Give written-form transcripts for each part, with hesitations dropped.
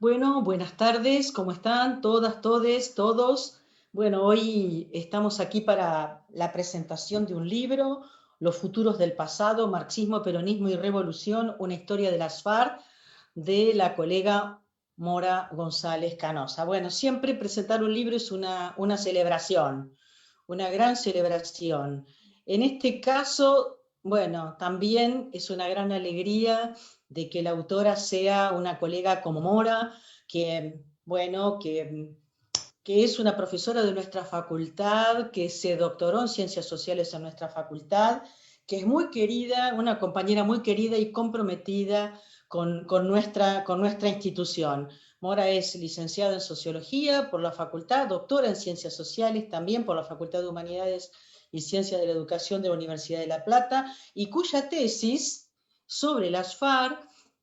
Bueno, buenas tardes, ¿cómo están? Todas, todes, todos. Bueno, hoy estamos aquí para la presentación de un libro, Los futuros del pasado, Marxismo, Peronismo y Revolución, una historia de las FARC, de la colega Mora González Canosa. Bueno, siempre presentar un libro es una celebración, una gran celebración. En este caso, bueno, también es una gran alegría de que la autora sea una colega como Mora, que, bueno, que es una profesora de nuestra facultad, que se doctoró en Ciencias Sociales en nuestra facultad, que es muy querida, una compañera muy querida y comprometida con nuestra institución. Mora es licenciada en Sociología por la facultad, doctora en Ciencias Sociales también por la Facultad de Humanidades y Ciencias de la Educación de la Universidad de La Plata, y cuya tesis sobre las FARC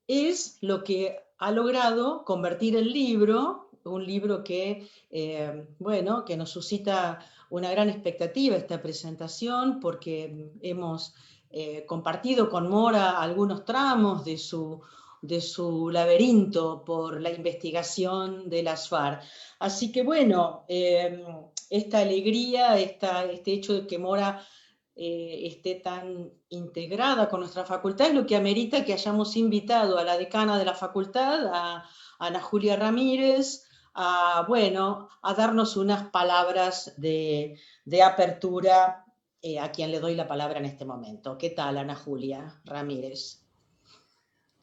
es lo que ha logrado convertir el libro, un libro que, bueno, que nos suscita una gran expectativa esta presentación, porque hemos compartido con Mora algunos tramos de su laberinto por la investigación de las FARC. Así que bueno, esta alegría, este hecho de que Mora esté tan integrada con nuestra facultad es lo que amerita que hayamos invitado a la decana de la facultad, a Ana Julia Ramírez, bueno, a darnos unas palabras de apertura, a quien le doy la palabra en este momento. ¿Qué tal, Ana Julia Ramírez?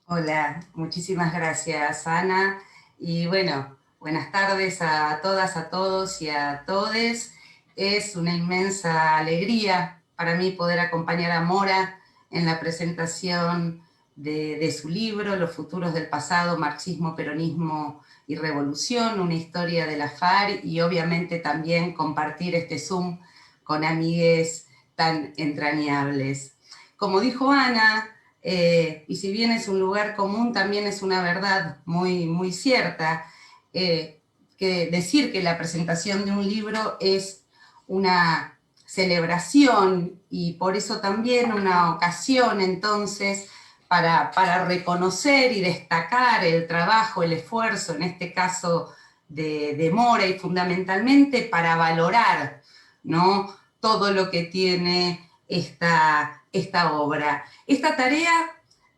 Hola, muchísimas gracias, Ana. Y bueno, buenas tardes a todas, a todos y a todes. Es una inmensa alegría para mí poder acompañar a Mora en la presentación de su libro, Los futuros del pasado, Marxismo, Peronismo y Revolución, una historia de la FARC, y obviamente también compartir este Zoom con amigues tan entrañables. Como dijo Ana, y si bien es un lugar común, también es una verdad muy, muy cierta, que decir que la presentación de un libro es una celebración y por eso también una ocasión entonces para reconocer y destacar el trabajo, el esfuerzo, en este caso de Mora, y fundamentalmente para valorar, ¿no?, todo lo que tiene esta obra. Esta tarea,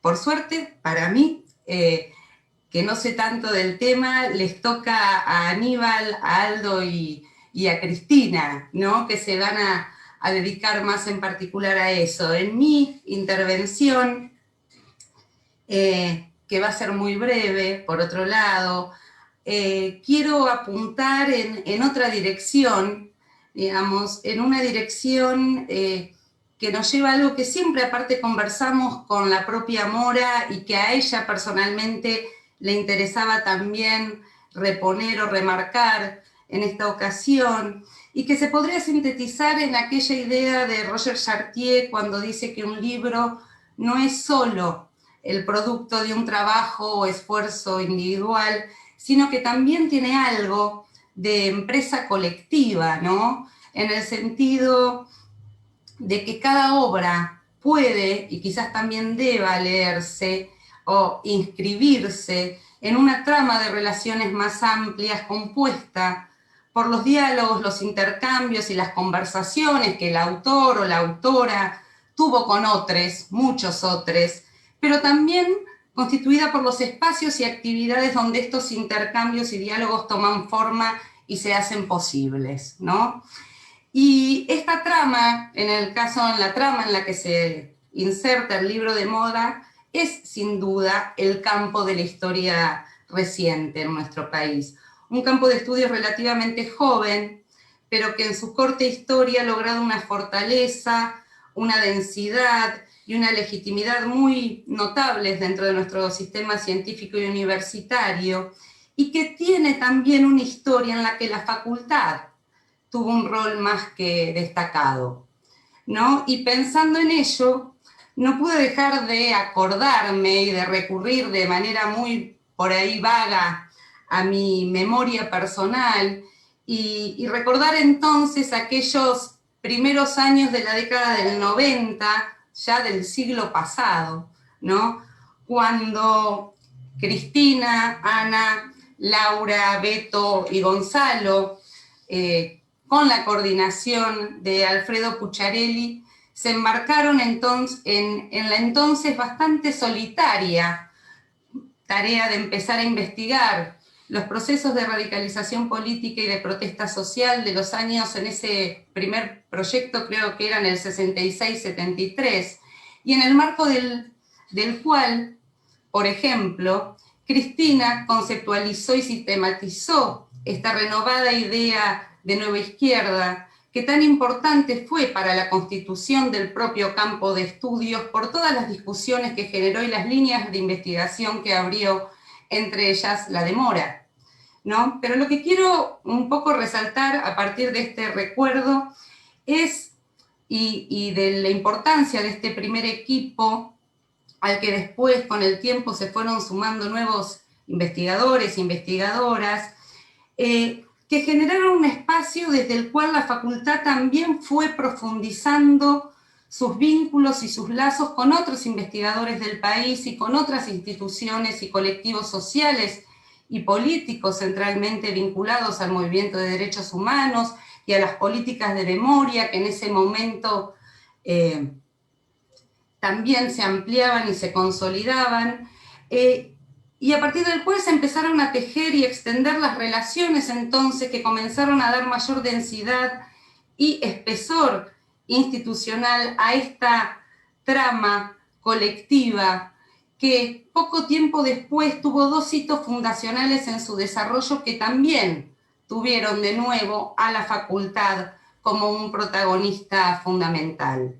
por suerte, para mí, que no sé tanto del tema, les toca a Aníbal, a Aldo y a Cristina, ¿no?, que se van a dedicar más en particular a eso. En mi intervención, que va a ser muy breve, por otro lado, quiero apuntar en otra dirección, digamos, en una dirección que nos lleva a algo que siempre aparte conversamos con la propia Mora y que a ella personalmente le interesaba también reponer o remarcar en esta ocasión, y que se podría sintetizar en aquella idea de Roger Chartier cuando dice que un libro no es solo el producto de un trabajo o esfuerzo individual, sino que también tiene algo de empresa colectiva, ¿no?, en el sentido de que cada obra puede y quizás también deba leerse o inscribirse en una trama de relaciones más amplias compuesta por los diálogos, los intercambios y las conversaciones que el autor o la autora tuvo con otros, muchos otros, pero también constituida por los espacios y actividades donde estos intercambios y diálogos toman forma y se hacen posibles, ¿no? Y esta trama, en la trama en la que se inserta el libro de Mora, es sin duda el campo de la historia reciente en nuestro país. Un campo de estudios relativamente joven, pero que en su corta historia ha logrado una fortaleza, una densidad y una legitimidad muy notables dentro de nuestro sistema científico y universitario, y que tiene también una historia en la que la facultad tuvo un rol más que destacado, ¿no? Y pensando en ello, no pude dejar de acordarme y de recurrir de manera muy por ahí vaga a mi memoria personal y recordar entonces aquellos primeros años de la década del 90, ya del siglo pasado, ¿no?, cuando Cristina, Ana, Laura, Beto y Gonzalo, con la coordinación de Alfredo Pucciarelli, se embarcaron entonces en la entonces bastante solitaria tarea de empezar a investigar los procesos de radicalización política y de protesta social de los años, en ese primer proyecto creo que eran el 66-73, y en el marco del cual, por ejemplo, Cristina conceptualizó y sistematizó esta renovada idea de nueva izquierda, que tan importante fue para la constitución del propio campo de estudios por todas las discusiones que generó y las líneas de investigación que abrió, entre ellas la de Mora, ¿no? Pero lo que quiero un poco resaltar a partir de este recuerdo es, y de la importancia de este primer equipo, al que después con el tiempo se fueron sumando nuevos investigadores e investigadoras, que generaron un espacio desde el cual la facultad también fue profundizando sus vínculos y sus lazos con otros investigadores del país y con otras instituciones y colectivos sociales y políticos centralmente vinculados al movimiento de derechos humanos y a las políticas de memoria que en ese momento también se ampliaban y se consolidaban, y a partir del cual se empezaron a tejer y extender las relaciones entonces que comenzaron a dar mayor densidad y espesor institucional a esta trama colectiva que poco tiempo después tuvo dos hitos fundacionales en su desarrollo que también tuvieron de nuevo a la facultad como un protagonista fundamental.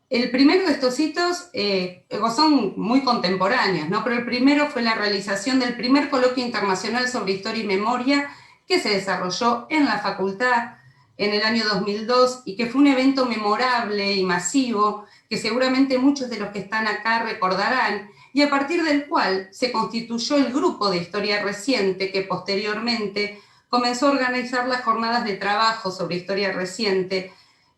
El primero de estos hitos son muy contemporáneos, ¿no? Pero el primero fue la realización del primer coloquio internacional sobre historia y memoria que se desarrolló en la facultad en el año 2002 y que fue un evento memorable y masivo que seguramente muchos de los que están acá recordarán, y a partir del cual se constituyó el grupo de historia reciente que posteriormente comenzó a organizar las jornadas de trabajo sobre historia reciente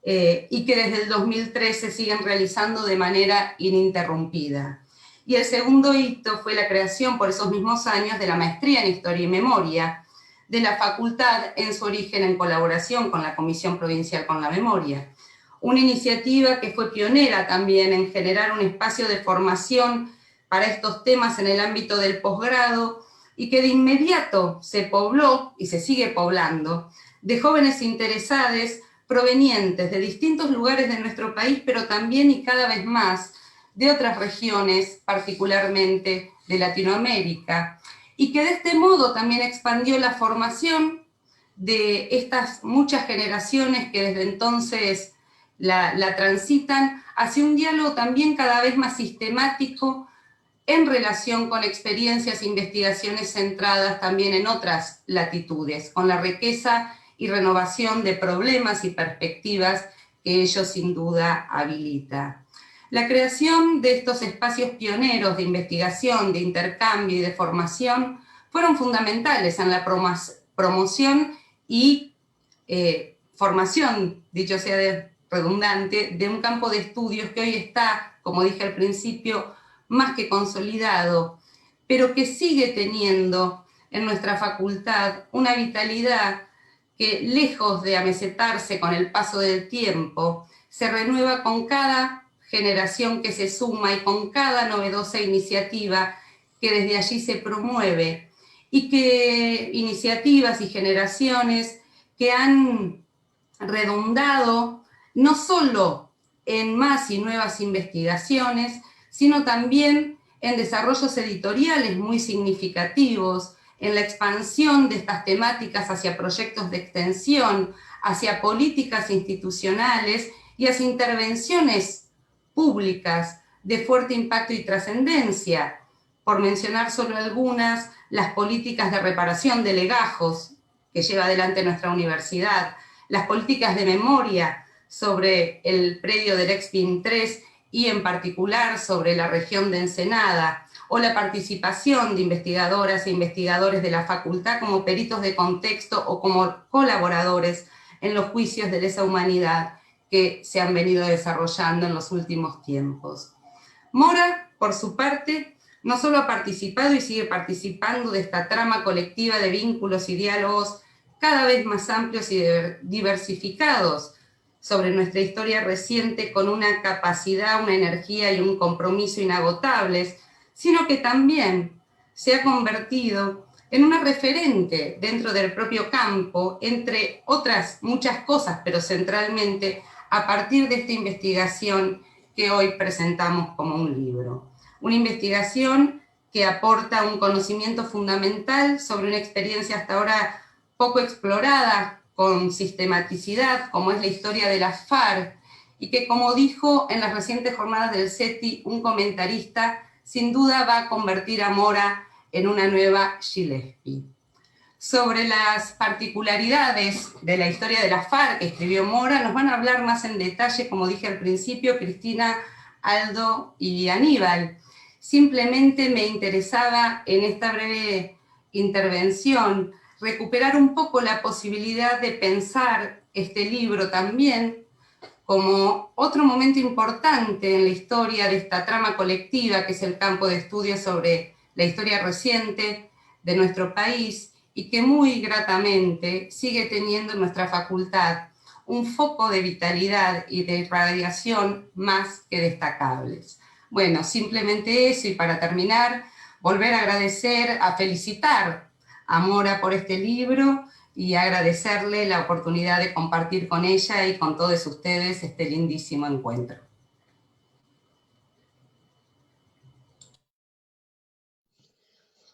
y que desde el 2013 siguen realizando de manera ininterrumpida. Y el segundo hito fue la creación por esos mismos años de la maestría en Historia y Memoria de la facultad, en su origen en colaboración con la Comisión Provincial con la Memoria. Una iniciativa que fue pionera también en generar un espacio de formación para estos temas en el ámbito del posgrado y que de inmediato se pobló y se sigue poblando de jóvenes interesados provenientes de distintos lugares de nuestro país, pero también y cada vez más de otras regiones, particularmente de Latinoamérica, y que de este modo también expandió la formación de estas muchas generaciones que desde entonces la transitan hacia un diálogo también cada vez más sistemático en relación con experiencias e investigaciones centradas también en otras latitudes, con la riqueza y renovación de problemas y perspectivas que ello sin duda habilita. La creación de estos espacios pioneros de investigación, de intercambio y de formación fueron fundamentales en la promoción y formación, dicho sea redundante, de un campo de estudios que hoy está, como dije al principio, más que consolidado, pero que sigue teniendo en nuestra facultad una vitalidad que, lejos de amesetarse con el paso del tiempo, se renueva con cada generación que se suma y con cada novedosa iniciativa que desde allí se promueve, y que iniciativas y generaciones que han redundado no solo en más y nuevas investigaciones, sino también en desarrollos editoriales muy significativos, en la expansión de estas temáticas hacia proyectos de extensión, hacia políticas institucionales y hacia intervenciones públicas de fuerte impacto y trascendencia. Por mencionar solo algunas, las políticas de reparación de legajos que lleva adelante nuestra universidad, las políticas de memoria sobre el predio del Expin 3 y en particular sobre la región de Ensenada, o la participación de investigadoras e investigadores de la facultad como peritos de contexto o como colaboradores en los juicios de lesa humanidad que se han venido desarrollando en los últimos tiempos. Mora, por su parte, no solo ha participado y sigue participando de esta trama colectiva de vínculos y diálogos cada vez más amplios y diversificados sobre nuestra historia reciente, con una capacidad, una energía y un compromiso inagotables, sino que también se ha convertido en una referente dentro del propio campo, entre otras muchas cosas, pero centralmente a partir de esta investigación que hoy presentamos como un libro. Una investigación que aporta un conocimiento fundamental sobre una experiencia hasta ahora poco explorada con sistematicidad, como es la historia de las FARC, y que, como dijo en las recientes jornadas del SETI un comentarista, sin duda va a convertir a Mora en una nueva Gillespie. Sobre las particularidades de la historia de la FARC que escribió Mora, nos van a hablar más en detalle, como dije al principio, Cristina, Aldo y Aníbal. Simplemente me interesaba en esta breve intervención recuperar un poco la posibilidad de pensar este libro también como otro momento importante en la historia de esta trama colectiva, que es el campo de estudio sobre la historia reciente de nuestro país, y que muy gratamente sigue teniendo en nuestra facultad un foco de vitalidad y de irradiación más que destacables. Bueno, simplemente eso, y para terminar, volver a agradecer, a felicitar a Mora por este libro y agradecerle la oportunidad de compartir con ella y con todos ustedes este lindísimo encuentro.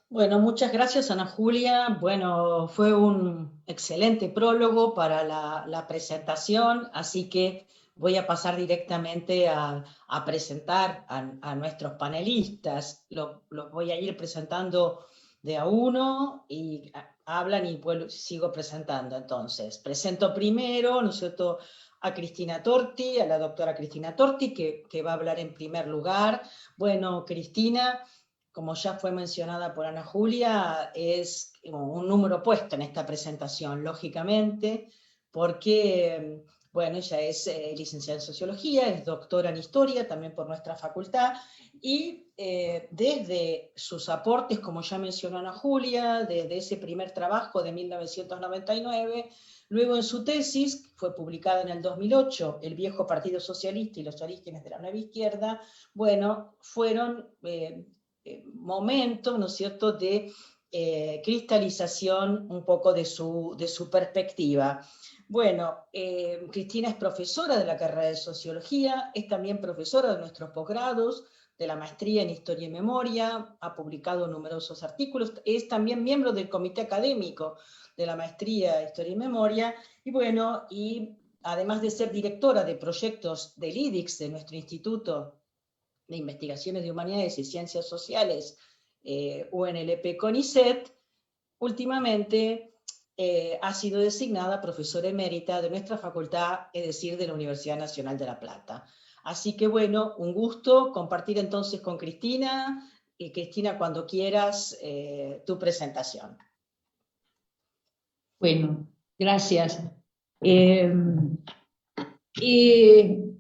Bueno, muchas gracias, Ana Julia. Bueno, fue un excelente prólogo para la presentación, así que voy a pasar directamente a presentar a nuestros panelistas. Los voy a ir presentando de a uno y hablan y sigo presentando. Entonces, presento primero, ¿no es cierto?, a Cristina Torti, a la doctora Cristina Torti, que va a hablar en primer lugar. Bueno, Cristina, como ya fue mencionada por Ana Julia, es un número puesto en esta presentación, lógicamente, porque, bueno, ella es licenciada en Sociología, es doctora en Historia, también por nuestra facultad, y desde sus aportes, como ya mencionó Ana Julia, desde ese primer trabajo de 1999, luego en su tesis, fue publicada en el 2008, El viejo Partido Socialista y los orígenes de la nueva izquierda, bueno, fueron momentos, ¿no es cierto?, de cristalización un poco de su perspectiva. Bueno, Cristina es profesora de la carrera de Sociología, es también profesora de nuestros posgrados, de la maestría en Historia y Memoria, ha publicado numerosos artículos, es también miembro del comité académico de la maestría en Historia y Memoria, y bueno, y además de ser directora de proyectos del IDIX, de nuestro instituto de Investigaciones de Humanidades y Ciencias Sociales, UNLP-CONICET, últimamente ha sido designada profesora emérita de nuestra facultad, es decir, de la Universidad Nacional de La Plata. Así que bueno, un gusto compartir entonces con Cristina, y Cristina, cuando quieras, tu presentación. Bueno, gracias.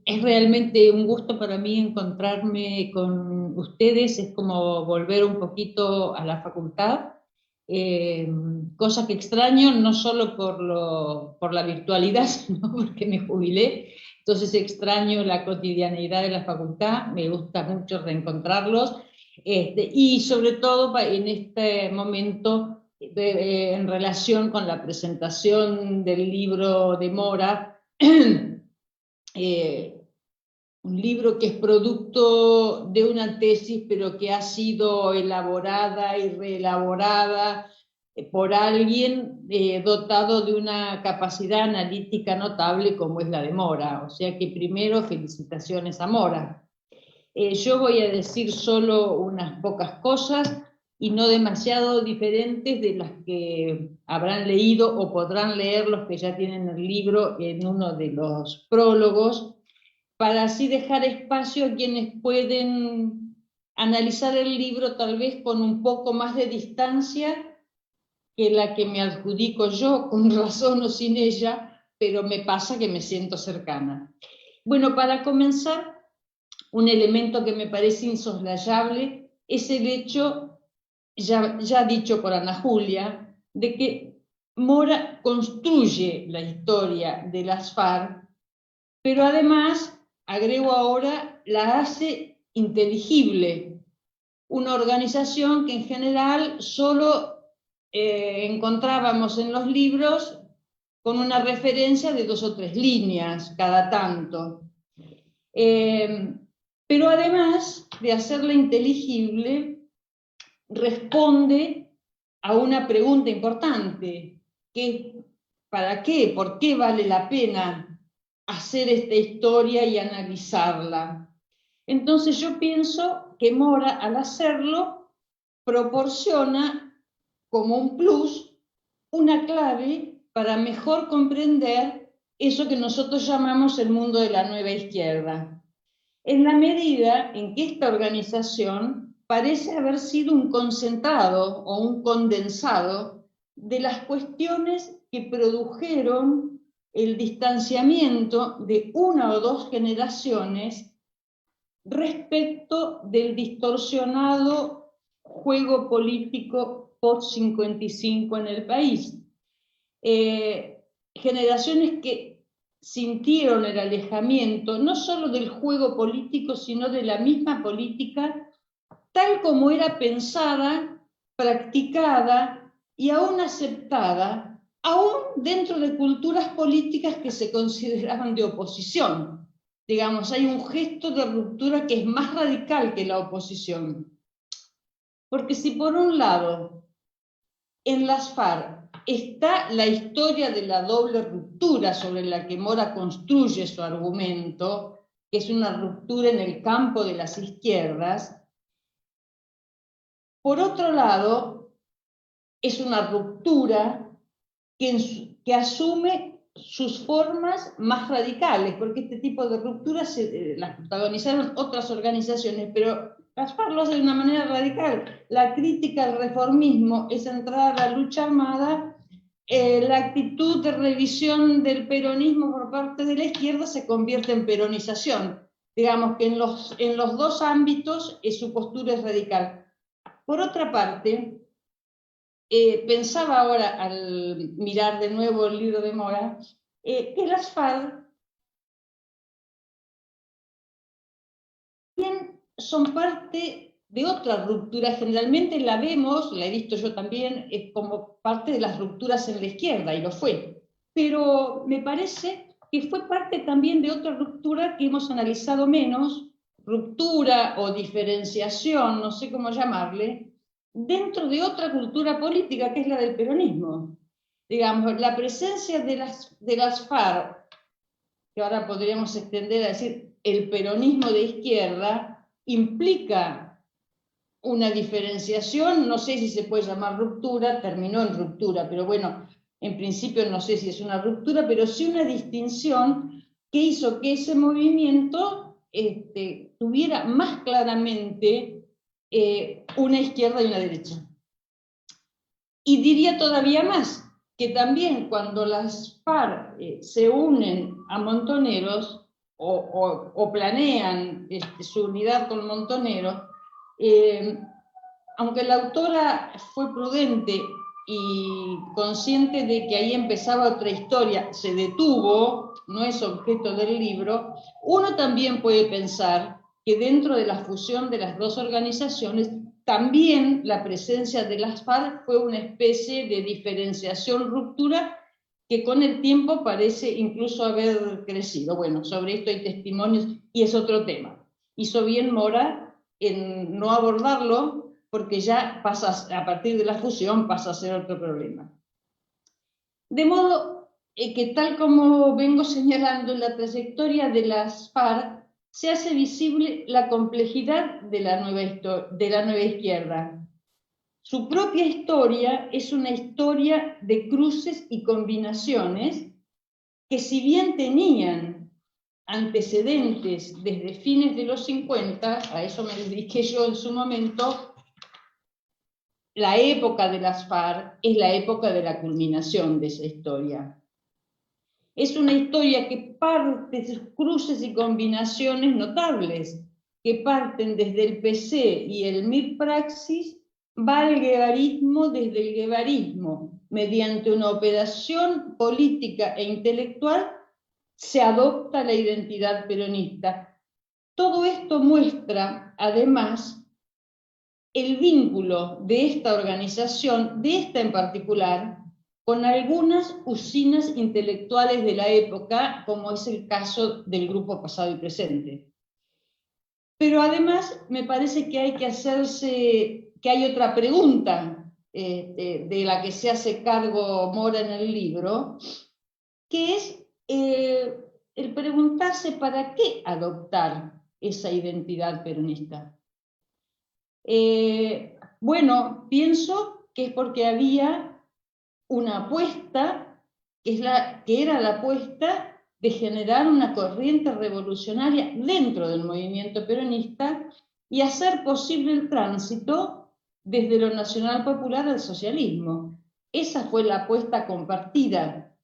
Es realmente un gusto para mí encontrarme con ustedes, es como volver un poquito a la facultad, cosa que extraño no solo por la virtualidad, sino porque me jubilé, entonces extraño la cotidianeidad de la facultad, me gusta mucho reencontrarlos, y sobre todo en este momento en relación con la presentación del libro de Mora, un libro que es producto de una tesis, pero que ha sido elaborada y reelaborada por alguien dotado de una capacidad analítica notable como es la de Mora. O sea que primero, felicitaciones a Mora. Yo voy a decir solo unas pocas cosas y no demasiado diferentes de las que habrán leído o podrán leer los que ya tienen el libro en uno de los prólogos, para así dejar espacio a quienes pueden analizar el libro tal vez con un poco más de distancia que la que me adjudico yo, con razón o sin ella, pero me pasa que me siento cercana. Bueno, para comenzar, un elemento que me parece insoslayable es el hecho, ya dicho por Ana Julia, de que Mora construye la historia de las FARC, pero además, agrego ahora, la hace inteligible. Una organización que en general solo encontrábamos en los libros con una referencia de 2 o 3 líneas cada tanto. Pero además de hacerla inteligible, responde a una pregunta importante, que ¿para qué? ¿Por qué vale la pena hacer esta historia y analizarla? Entonces yo pienso que Mora, al hacerlo, proporciona como un plus una clave para mejor comprender eso que nosotros llamamos el mundo de la nueva izquierda, en la medida en que esta organización parece haber sido un concentrado o un condensado de las cuestiones que produjeron el distanciamiento de 1 o 2 generaciones respecto del distorsionado juego político post-55 en el país. Generaciones que sintieron el alejamiento no solo del juego político, sino de la misma política, tal como era pensada, practicada y aún aceptada, aún dentro de culturas políticas que se consideraban de oposición. Digamos, hay un gesto de ruptura que es más radical que la oposición. Porque si por un lado en las FARC está la historia de la doble ruptura sobre la que Mora construye su argumento, que es una ruptura en el campo de las izquierdas, por otro lado, es una ruptura que asume sus formas más radicales, porque este tipo de rupturas las protagonizaron otras organizaciones, pero las FARC lo hacen de una manera radical. La crítica al reformismo es entrar a la lucha armada. La actitud de revisión del peronismo por parte de la izquierda se convierte en peronización. Digamos que en los 2 ámbitos su postura es radical. Por otra parte, pensaba ahora al mirar de nuevo el libro de Mora, que las FARC también son parte de otra ruptura. Generalmente la vemos, la he visto yo también, como parte de las rupturas en la izquierda, y lo fue. Pero me parece que fue parte también de otra ruptura que hemos analizado menos, ruptura o diferenciación, no sé cómo llamarle, dentro de otra cultura política que es la del peronismo. Digamos, la presencia de las FARC, que ahora podríamos extender a decir el peronismo de izquierda, implica una diferenciación, no sé si se puede llamar ruptura, terminó en ruptura, pero bueno, en principio no sé si es una ruptura, pero sí una distinción que hizo que ese movimiento tuviera más claramente una izquierda y una derecha. Y diría todavía más, que también cuando las FARC se unen a Montoneros o planean su unidad con Montoneros, aunque la autora fue prudente y consciente de que ahí empezaba otra historia, se detuvo, no es objeto del libro, uno también puede pensar que dentro de la fusión de las 2 organizaciones, también la presencia de las FARC fue una especie de diferenciación, ruptura, que con el tiempo parece incluso haber crecido. Bueno, sobre esto hay testimonios y es otro tema. Hizo bien Mora en no abordarlo, porque ya pasa, a partir de la fusión pasa a ser otro problema. De modo que, tal como vengo señalando, en la trayectoria de las FARC se hace visible la complejidad de la nueva izquierda. Su propia historia es una historia de cruces y combinaciones que, si bien tenían antecedentes desde fines de los 50, a eso me dediqué yo en su momento, la época de las FARC es la época de la culminación de esa historia. Es una historia que parte de cruces y combinaciones notables, que parten desde el PC y el MIR Praxis, va al guevarismo desde el guevarismo. Mediante una operación política e intelectual se adopta la identidad peronista. Todo esto muestra, además, el vínculo de esta organización, de esta en particular, con algunas usinas intelectuales de la época, como es el caso del Grupo Pasado y Presente. Pero además me parece que hay que hacerse, que hay otra pregunta de la que se hace cargo Mora en el libro, que es el preguntarse para qué adoptar esa identidad peronista. Bueno, pienso que es porque había una apuesta, que era la apuesta de generar una corriente revolucionaria dentro del movimiento peronista y hacer posible el tránsito desde lo nacional popular al socialismo. Esa fue la apuesta compartida.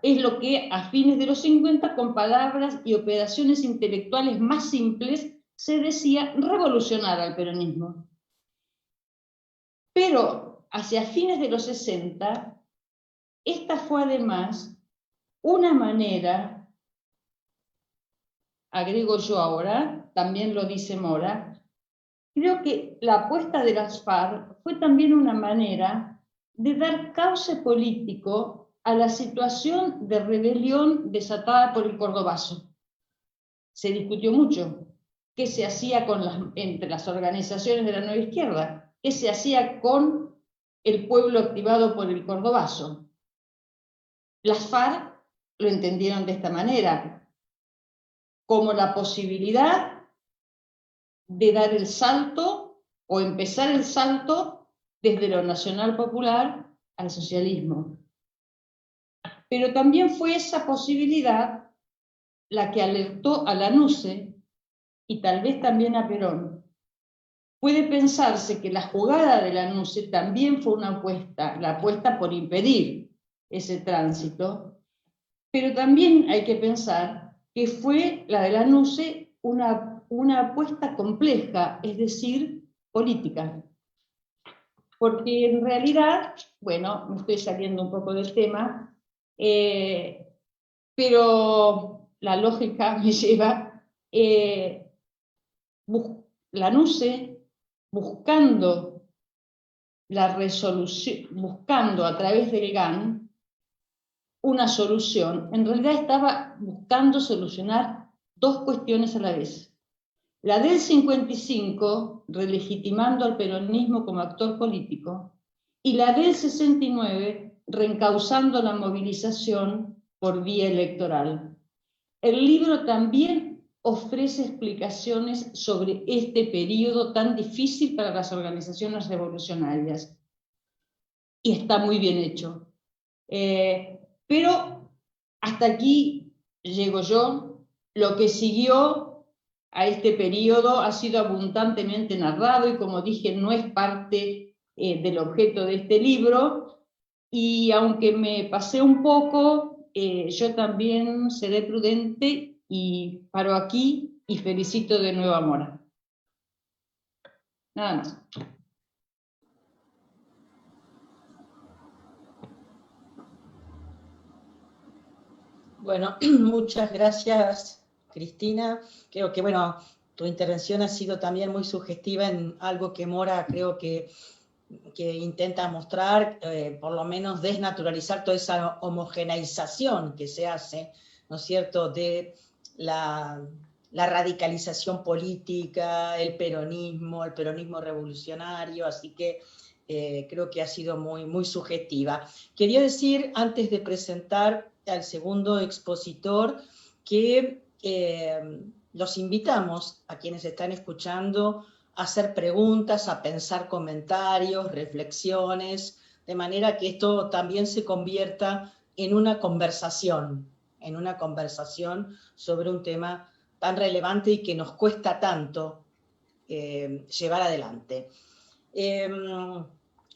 Es lo que a fines de los 50, con palabras y operaciones intelectuales más simples, se decía revolucionar al peronismo. Pero hacia fines de los 60, esta fue además una manera, agrego yo ahora, también lo dice Mora, creo que la apuesta de las FARC fue también una manera de dar cauce político a la situación de rebelión desatada por el Cordobazo. Se discutió mucho qué se hacía entre las organizaciones de la nueva izquierda, qué se hacía con el pueblo activado por el Cordobazo. Las FARC lo entendieron de esta manera, como la posibilidad de dar el salto o empezar el salto desde lo nacional popular al socialismo. Pero también fue esa posibilidad la que alertó a Lanusse y tal vez también a Perón. Puede pensarse que la jugada de Lanusse también fue una apuesta, la apuesta por impedir ese tránsito, pero también hay que pensar que fue la de Lanusse una apuesta compleja, es decir, política. Porque en realidad, bueno, me estoy saliendo un poco del tema, pero la lógica me lleva Lanusse buscando la resolución, buscando a través del GAN una solución, en realidad estaba buscando solucionar dos cuestiones a la vez. La del 55, relegitimando al peronismo como actor político, y la del 69, reencauzando la movilización por vía electoral. El libro también ofrece explicaciones sobre este periodo tan difícil para las organizaciones revolucionarias. Y está muy bien hecho. Pero hasta aquí llego yo. Lo que siguió a este periodo ha sido abundantemente narrado y, como dije, no es parte del objeto de este libro. Y aunque me pasé un poco, yo también seré prudente y paro aquí y felicito de nuevo a Mora. Nada más. Bueno, muchas gracias, Cristina. Creo que, bueno, tu intervención ha sido también muy sugestiva en algo que Mora creo que intenta mostrar, por lo menos desnaturalizar toda esa homogeneización que se hace, ¿no es cierto?, de la radicalización política, el peronismo revolucionario, así que creo que ha sido muy, muy sugestiva. Quería decir, antes de presentar al segundo expositor, que los invitamos a quienes están escuchando a hacer preguntas, a pensar comentarios, reflexiones, de manera que esto también se convierta en una conversación sobre un tema tan relevante y que nos cuesta tanto llevar adelante.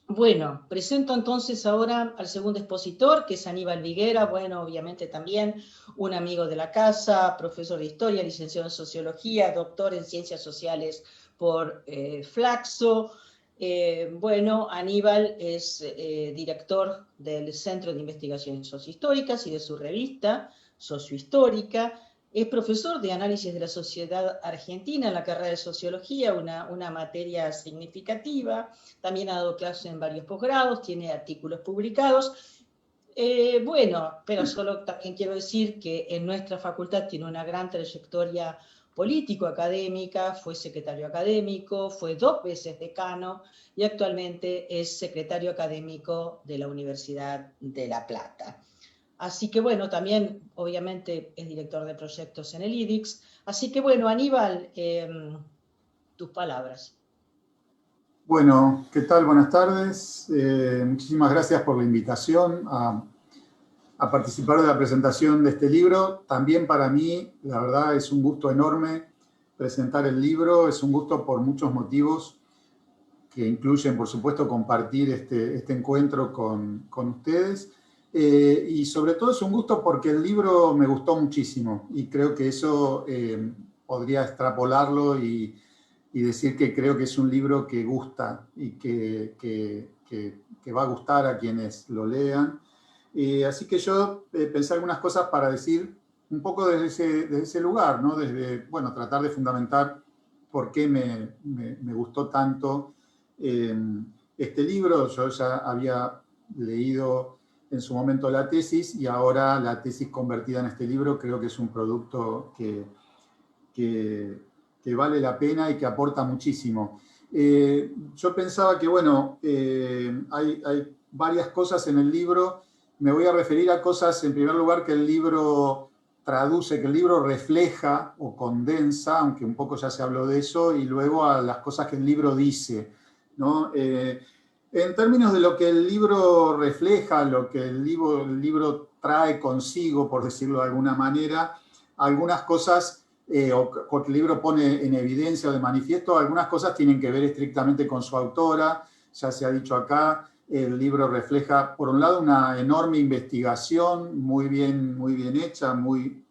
Bueno, presento entonces ahora al segundo expositor, que es Aníbal Viguera, bueno, obviamente también un amigo de la casa, profesor de historia, licenciado en sociología, doctor en ciencias sociales por Flaxo. Bueno, Aníbal es director del Centro de Investigaciones Sociohistóricas y de su revista Sociohistórica. Es profesor de análisis de la sociedad argentina en la carrera de sociología, una materia significativa. También ha dado clases en varios posgrados, tiene artículos publicados. Bueno, pero solo también quiero decir que en nuestra facultad tiene una gran trayectoria político-académica, fue secretario académico, fue 2 veces decano y actualmente es secretario académico de la Universidad de La Plata. Así que bueno, también obviamente es director de proyectos en el IDIX. Así que bueno, Aníbal, tus palabras. Bueno, ¿qué tal? Buenas tardes. Muchísimas gracias por la invitación a participar de la presentación de este libro. También para mí, la verdad, es un gusto enorme presentar el libro. Es un gusto por muchos motivos que incluyen, por supuesto, compartir este encuentro con ustedes. Y sobre todo es un gusto porque el libro me gustó muchísimo y creo que eso podría extrapolarlo y decir que creo que es un libro que gusta y que va a gustar a quienes lo lean. Así que yo pensé algunas cosas para decir un poco desde ese lugar, ¿no? Desde, bueno, tratar de fundamentar por qué me gustó tanto este libro. Yo ya había leído en su momento la tesis y ahora la tesis convertida en este libro creo que es un producto que vale la pena y que aporta muchísimo. Yo pensaba que, bueno, hay varias cosas en el libro. Me voy a referir a cosas, en primer lugar, que el libro traduce, que el libro refleja o condensa, aunque un poco ya se habló de eso, y luego a las cosas que el libro dice, ¿no? En términos de lo que el libro refleja, lo que el libro trae consigo, por decirlo de alguna manera, algunas cosas o que el libro pone en evidencia o de manifiesto, algunas cosas tienen que ver estrictamente con su autora. Ya se ha dicho acá, el libro refleja, por un lado, una enorme investigación muy bien hecha, muy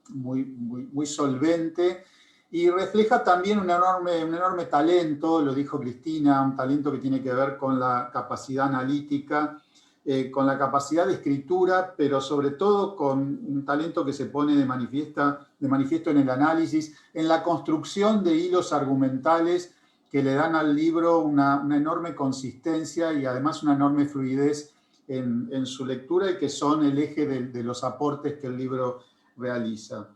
solvente, y refleja también un enorme talento, lo dijo Cristina, un talento que tiene que ver con la capacidad analítica, con la capacidad de escritura, pero sobre todo con un talento que se pone de manifiesto en el análisis, en la construcción de hilos argumentales que le dan al libro una enorme consistencia y además una enorme fluidez en su lectura y que son el eje de los aportes que el libro realiza.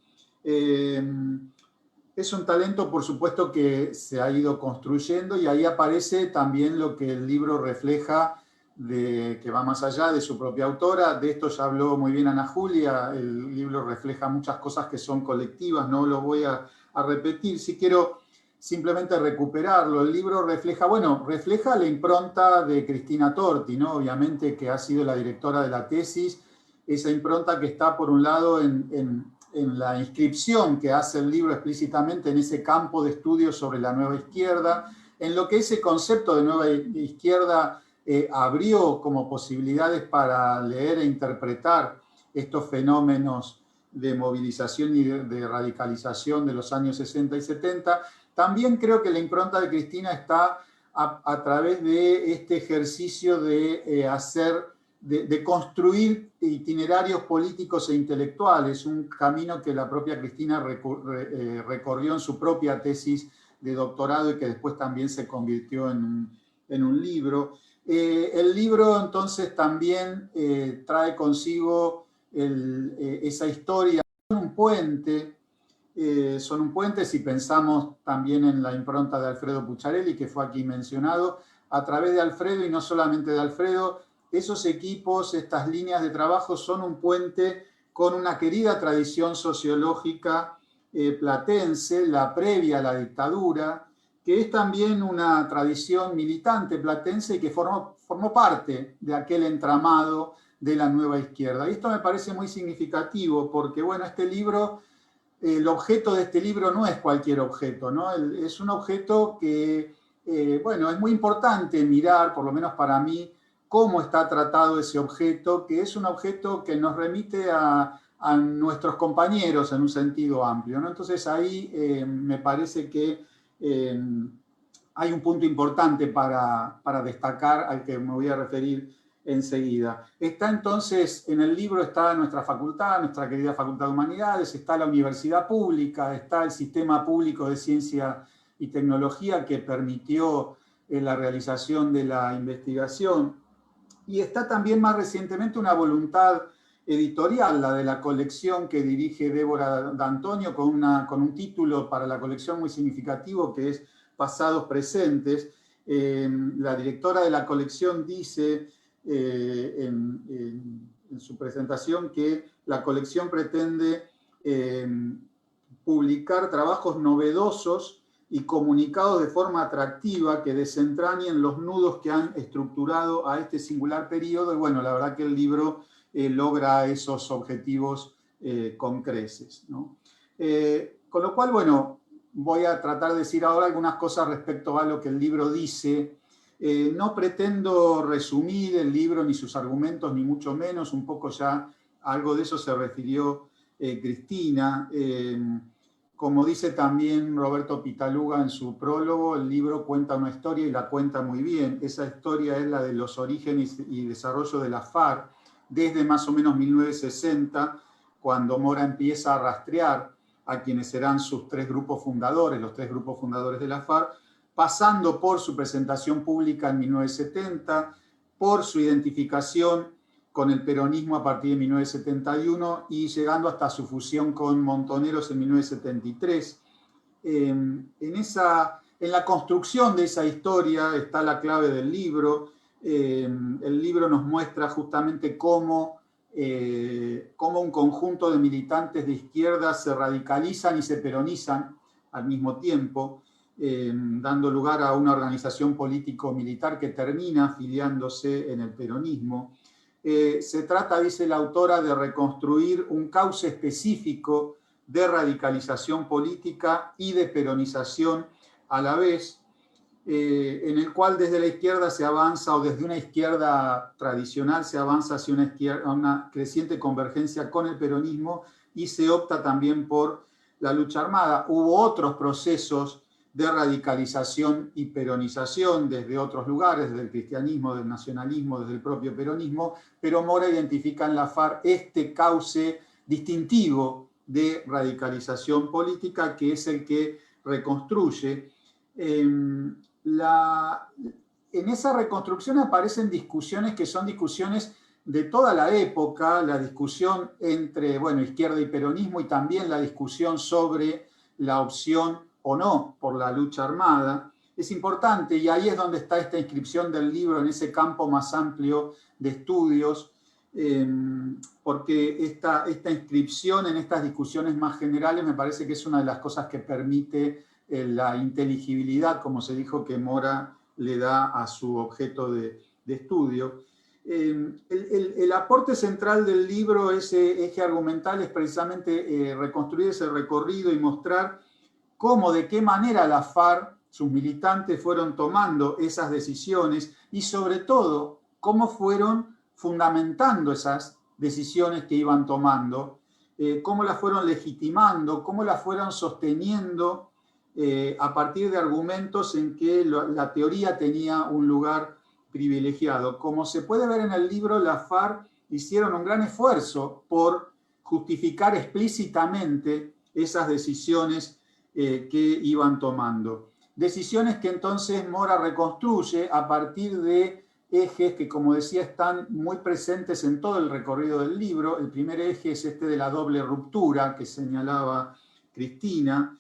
Es un talento, por supuesto, que se ha ido construyendo y ahí aparece también lo que el libro refleja, que va más allá de su propia autora. De esto ya habló muy bien Ana Julia. El libro refleja muchas cosas que son colectivas, no lo voy a repetir. Si quiero simplemente recuperarlo, el libro refleja la impronta de Cristina Torti, ¿no? Obviamente, que ha sido la directora de la tesis, esa impronta que está por un lado en la inscripción que hace el libro explícitamente en ese campo de estudio sobre la nueva izquierda, en lo que ese concepto de nueva izquierda abrió como posibilidades para leer e interpretar estos fenómenos de movilización y de radicalización de los años 60 y 70. También creo que la impronta de Cristina está a través de este ejercicio de construir itinerarios políticos e intelectuales, un camino que la propia Cristina recorrió en su propia tesis de doctorado y que después también se convirtió en un libro. El libro entonces también trae consigo esa historia. Son un puente si pensamos también en la impronta de Alfredo Pucciarelli, que fue aquí mencionado. A través de Alfredo, y no solamente de Alfredo, esos equipos, estas líneas de trabajo son un puente con una querida tradición sociológica platense, la previa a la dictadura, que es también una tradición militante platense y que formó parte de aquel entramado de la nueva izquierda. Y esto me parece muy significativo porque, bueno, este libro, el objeto de este libro no es cualquier objeto, ¿no? Es un objeto que, bueno, es muy importante mirar, por lo menos para mí, cómo está tratado ese objeto, que es un objeto que nos remite a nuestros compañeros en un sentido amplio, ¿no? Entonces ahí me parece que hay un punto importante para destacar al que me voy a referir enseguida. Está entonces, en el libro está nuestra facultad, nuestra querida Facultad de Humanidades, está la universidad pública, está el sistema público de ciencia y tecnología que permitió la realización de la investigación, y está también más recientemente una voluntad editorial, la de la colección que dirige Débora D'Antonio, con un título para la colección muy significativo que es Pasados Presentes. La directora de la colección dice en su presentación que la colección pretende publicar trabajos novedosos y comunicados de forma atractiva que desentrañen los nudos que han estructurado a este singular periodo. Y bueno, la verdad que el libro logra esos objetivos con creces, ¿no? Con lo cual, bueno, voy a tratar de decir ahora algunas cosas respecto a lo que el libro dice. No pretendo resumir el libro ni sus argumentos, ni mucho menos, un poco ya algo de eso se refirió Cristina. Como dice también Roberto Pitaluga en su prólogo, el libro cuenta una historia y la cuenta muy bien. Esa historia es la de los orígenes y desarrollo de la FARC, desde más o menos 1960, cuando Mora empieza a rastrear a quienes serán sus tres grupos fundadores, los tres grupos fundadores de la FARC, pasando por su presentación pública en 1970, por su identificación con el peronismo a partir de 1971 y llegando hasta su fusión con Montoneros en 1973. En la construcción de esa historia está la clave del libro. El libro nos muestra justamente cómo un conjunto de militantes de izquierda se radicalizan y se peronizan al mismo tiempo, dando lugar a una organización político-militar que termina afiliándose en el peronismo. Se trata, dice la autora, de reconstruir un cauce específico de radicalización política y de peronización a la vez, en el cual desde la izquierda se avanza, o desde una izquierda tradicional se avanza hacia una creciente convergencia con el peronismo, y se opta también por la lucha armada. Hubo otros procesos de radicalización y peronización desde otros lugares, desde el cristianismo, del nacionalismo, desde el propio peronismo, pero Mora identifica en la FARC este cauce distintivo de radicalización política, que es el que reconstruye. En esa reconstrucción aparecen discusiones que son discusiones de toda la época, la discusión entre, bueno, izquierda y peronismo, y también la discusión sobre la opción o no por la lucha armada. Es importante, y ahí es donde está esta inscripción del libro en ese campo más amplio de estudios, porque esta inscripción en estas discusiones más generales me parece que es una de las cosas que permite la inteligibilidad, como se dijo, que Mora le da a su objeto de estudio. El aporte central del libro, ese eje argumental, es precisamente reconstruir ese recorrido y mostrar cómo, de qué manera la FARC, sus militantes, fueron tomando esas decisiones y sobre todo cómo fueron fundamentando esas decisiones que iban tomando, cómo las fueron legitimando, cómo las fueron sosteniendo a partir de argumentos en que la teoría tenía un lugar privilegiado. Como se puede ver en el libro, la FARC hicieron un gran esfuerzo por justificar explícitamente esas decisiones que iban tomando. Decisiones que entonces Mora reconstruye a partir de ejes que, como decía, están muy presentes en todo el recorrido del libro. El primer eje es este de la doble ruptura que señalaba Cristina,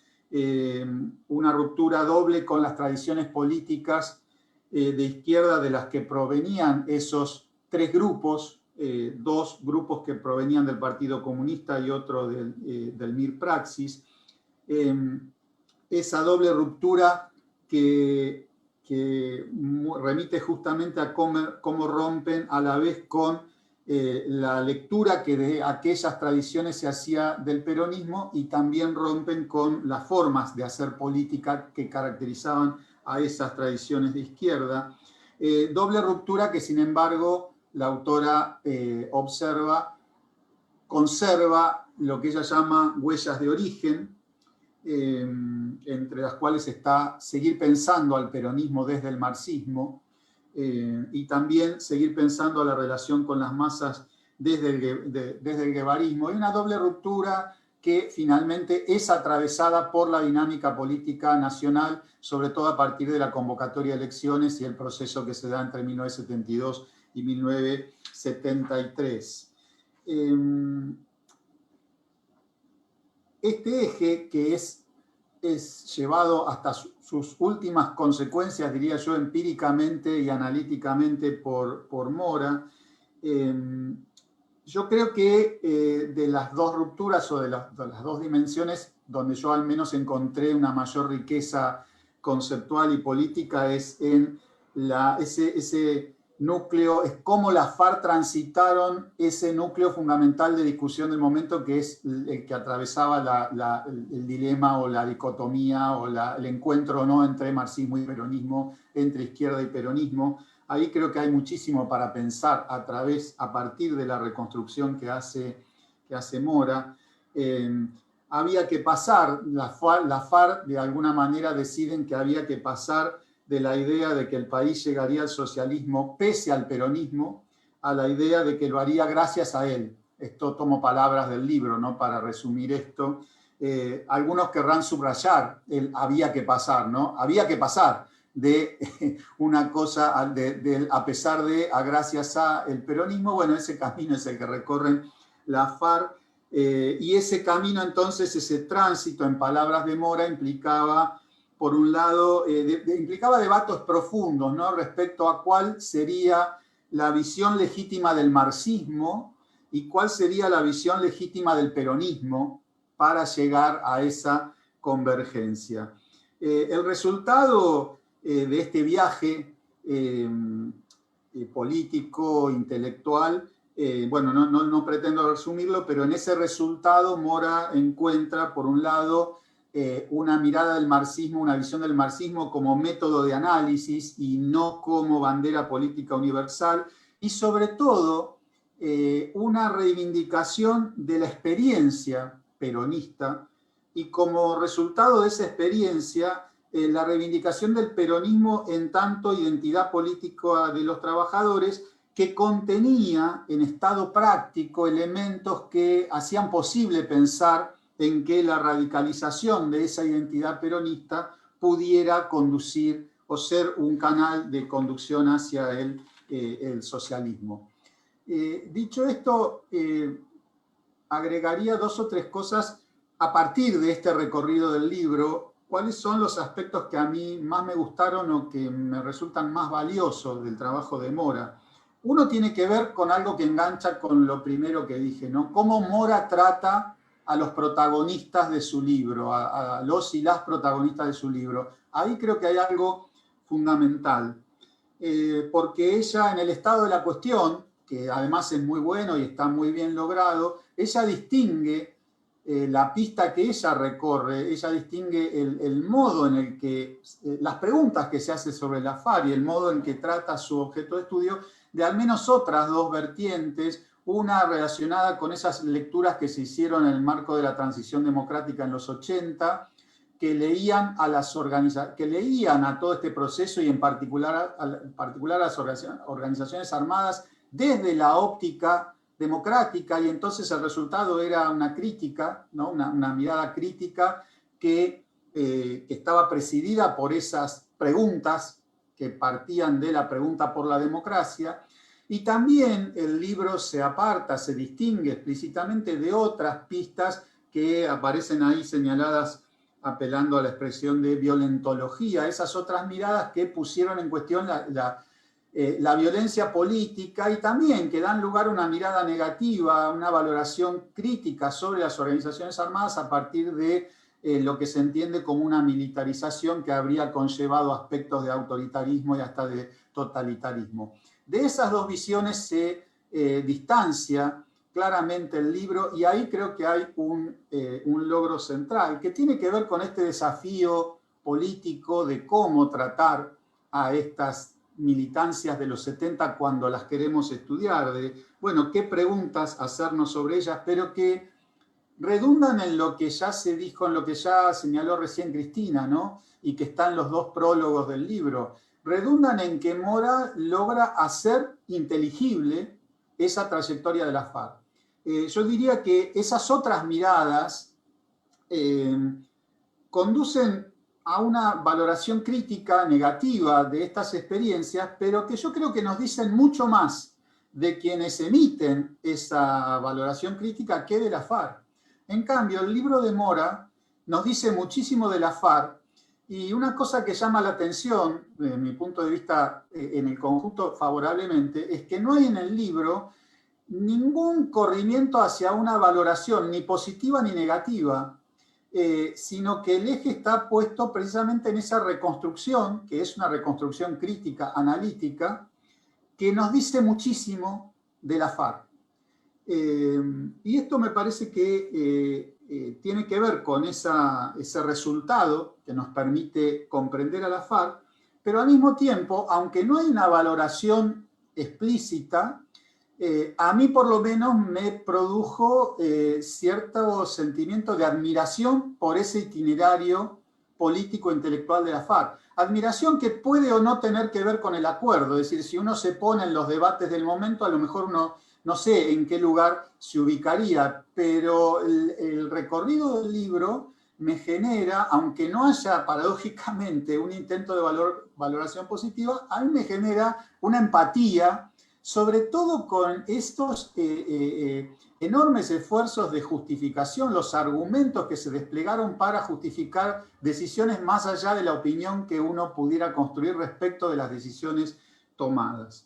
una ruptura doble con las tradiciones políticas de izquierda de las que provenían esos tres grupos, dos grupos que provenían del Partido Comunista y otro del Mir Praxis. Esa doble ruptura que remite justamente a cómo rompen a la vez con la lectura que de aquellas tradiciones se hacía del peronismo, y también rompen con las formas de hacer política que caracterizaban a esas tradiciones de izquierda. Doble ruptura que, sin embargo, la autora conserva lo que ella llama huellas de origen, entre las cuales está seguir pensando al peronismo desde el marxismo, y también seguir pensando a la relación con las masas desde el guevarismo. Hay una doble ruptura que finalmente es atravesada por la dinámica política nacional, sobre todo a partir de la convocatoria de elecciones y el proceso que se da entre 1972 y 1973. Este eje, que es llevado hasta sus últimas consecuencias, diría yo, empíricamente y analíticamente por Mora, yo creo que de las dos rupturas o de las dos dimensiones donde yo al menos encontré una mayor riqueza conceptual y política es en ese núcleo, es cómo las FARC transitaron ese núcleo fundamental de discusión del momento, que es el que atravesaba el dilema o la dicotomía o el encuentro, ¿no?, entre marxismo y peronismo, entre izquierda y peronismo. Ahí creo que hay muchísimo para pensar a partir de la reconstrucción que hace Mora. Había que pasar, las FARC de alguna manera deciden que había que pasar de la idea de que el país llegaría al socialismo pese al peronismo, a la idea de que lo haría gracias a él. Esto tomo palabras del libro, ¿no?, para resumir esto. Algunos querrán subrayar el había que pasar, ¿no? Había que pasar de una cosa a pesar de, a gracias a el peronismo. Bueno, ese camino es el que recorren la FARC, y ese camino, entonces, ese tránsito, en palabras de Mora, implicaba, por un lado, implicaba debates profundos, ¿no?, respecto a cuál sería la visión legítima del marxismo y cuál sería la visión legítima del peronismo para llegar a esa convergencia. El resultado de este viaje político, intelectual, bueno, no pretendo resumirlo, pero en ese resultado Mora encuentra, por un lado, una mirada del marxismo, una visión del marxismo como método de análisis y no como bandera política universal, y sobre todo una reivindicación de la experiencia peronista, y como resultado de esa experiencia, la reivindicación del peronismo en tanto identidad política de los trabajadores, que contenía en estado práctico elementos que hacían posible pensar en que la radicalización de esa identidad peronista pudiera conducir o ser un canal de conducción hacia el socialismo. Dicho esto, agregaría dos o tres cosas a partir de este recorrido del libro. ¿Cuáles son los aspectos que a mí más me gustaron o que me resultan más valiosos del trabajo de Mora? Uno tiene que ver con algo que engancha con lo primero que dije, ¿no? Cómo Mora trata a los protagonistas de su libro, a los y las protagonistas de su libro. Ahí creo que hay algo fundamental, porque ella, en el estado de la cuestión, que además es muy bueno y está muy bien logrado, ella distingue la pista que ella recorre, ella distingue el modo en el que, las preguntas que se hace sobre la FARC y el modo en que trata su objeto de estudio, de al menos otras dos vertientes, una relacionada con esas lecturas que se hicieron en el marco de la transición democrática en los 80, que leían a todo este proceso y en particular a las organizaciones armadas desde la óptica democrática, y entonces el resultado era una crítica, ¿no?, una mirada crítica que estaba presidida por esas preguntas que partían de la pregunta por la democracia. Y también el libro se aparta, se distingue explícitamente de otras pistas que aparecen ahí señaladas apelando a la expresión de violentología, esas otras miradas que pusieron en cuestión la violencia política, y también que dan lugar a una mirada negativa, una valoración crítica sobre las organizaciones armadas a partir de lo que se entiende como una militarización que habría conllevado aspectos de autoritarismo y hasta de totalitarismo. De esas dos visiones se distancia claramente el libro, y ahí creo que hay un logro central que tiene que ver con este desafío político de cómo tratar a estas militancias de los 70 cuando las queremos estudiar, de, bueno, qué preguntas hacernos sobre ellas, pero que redundan en lo que ya se dijo, en lo que ya señaló recién Cristina, ¿no? Y que está en los dos prólogos del libro. Redundan en que Mora logra hacer inteligible esa trayectoria de la FARC. Yo diría que esas otras miradas conducen a una valoración crítica negativa de estas experiencias, pero que yo creo que nos dicen mucho más de quienes emiten esa valoración crítica que de la FARC. En cambio, el libro de Mora nos dice muchísimo de la FARC, y una cosa que llama la atención, desde mi punto de vista en el conjunto favorablemente, es que no hay en el libro ningún corrimiento hacia una valoración ni positiva ni negativa, sino que el eje está puesto precisamente en esa reconstrucción, que es una reconstrucción crítica, analítica, que nos dice muchísimo de la FARC. Y esto me parece que tiene que ver con ese resultado que nos permite comprender a la FARC, pero al mismo tiempo, aunque no hay una valoración explícita, a mí por lo menos me produjo cierto sentimiento de admiración por ese itinerario político-intelectual de la FARC. Admiración que puede o no tener que ver con el acuerdo, es decir, si uno se pone en los debates del momento, a lo mejor uno no sé en qué lugar se ubicaría, pero el recorrido del libro me genera, aunque no haya paradójicamente un intento de valoración positiva, a mí me genera una empatía, sobre todo con estos enormes esfuerzos de justificación, los argumentos que se desplegaron para justificar decisiones más allá de la opinión que uno pudiera construir respecto de las decisiones tomadas.